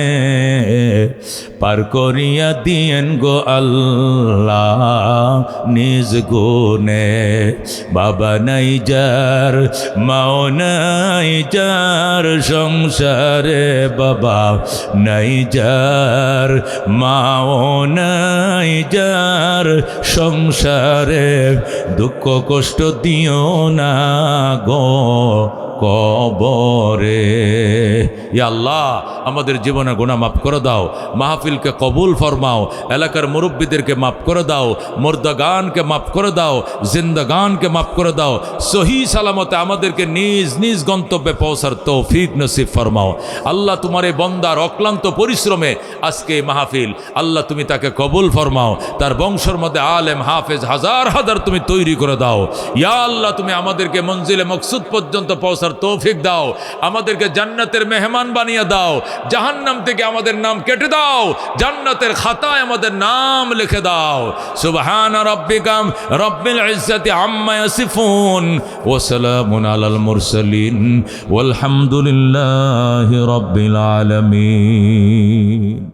পার করিয়া দিয়েন গো আল্লাহ নিজ গুণে। বাবা নাই যার, মাও নাই যার সংসারে, বাবা নাই যার, মাও নাই যার সংসারে, দুঃখ কষ্ট দিও না গো কবরে। ইয়া আল্লাহ আমাদের জীবনে গুনাহ মাফ করে দাও, মাহফিলকে কবুল ফরমাও, এলাকার মুরব্বীদেরকে মাফ করে দাও, মুর্দাগানকে মাফ করে দাও, জিন্দাগানকে মাফ করে দাও। সহি সালামতে আমাদেরকে নিজ নিজ গন্তব্যে পৌঁছার তৌফিক নসিব ফরমাও। আল্লাহ তোমার এই বন্দার অক্লান্ত পরিশ্রমে আজকে এই মাহফিল, আল্লাহ তুমি তাকে কবুল ফরমাও। তার বংশের মধ্যে আলেম হাফেজ হাজার হাজার তুমি তৈরি করে দাও। ইয়া আল্লাহ তুমি আমাদেরকে মঞ্জিলে মকসুদ পর্যন্ত পৌঁছার তৌফিক দাও, আমাদেরকে জান্নাতের মেহমান বানিয়ে দাও, জাহান্নাম থেকে আমাদের নাম কেটে দাও, জান্নাতের খাতায় আমাদের নাম লিখে দাও। সুবহান রাব্বিকা রব্বিল ইজ্জাতি আম্মা ইয়াসিফুন ওয়া সালামুন আলাল মুরসালিন ওয়াল হামদুলিল্লাহি রাব্বিল আলামিন।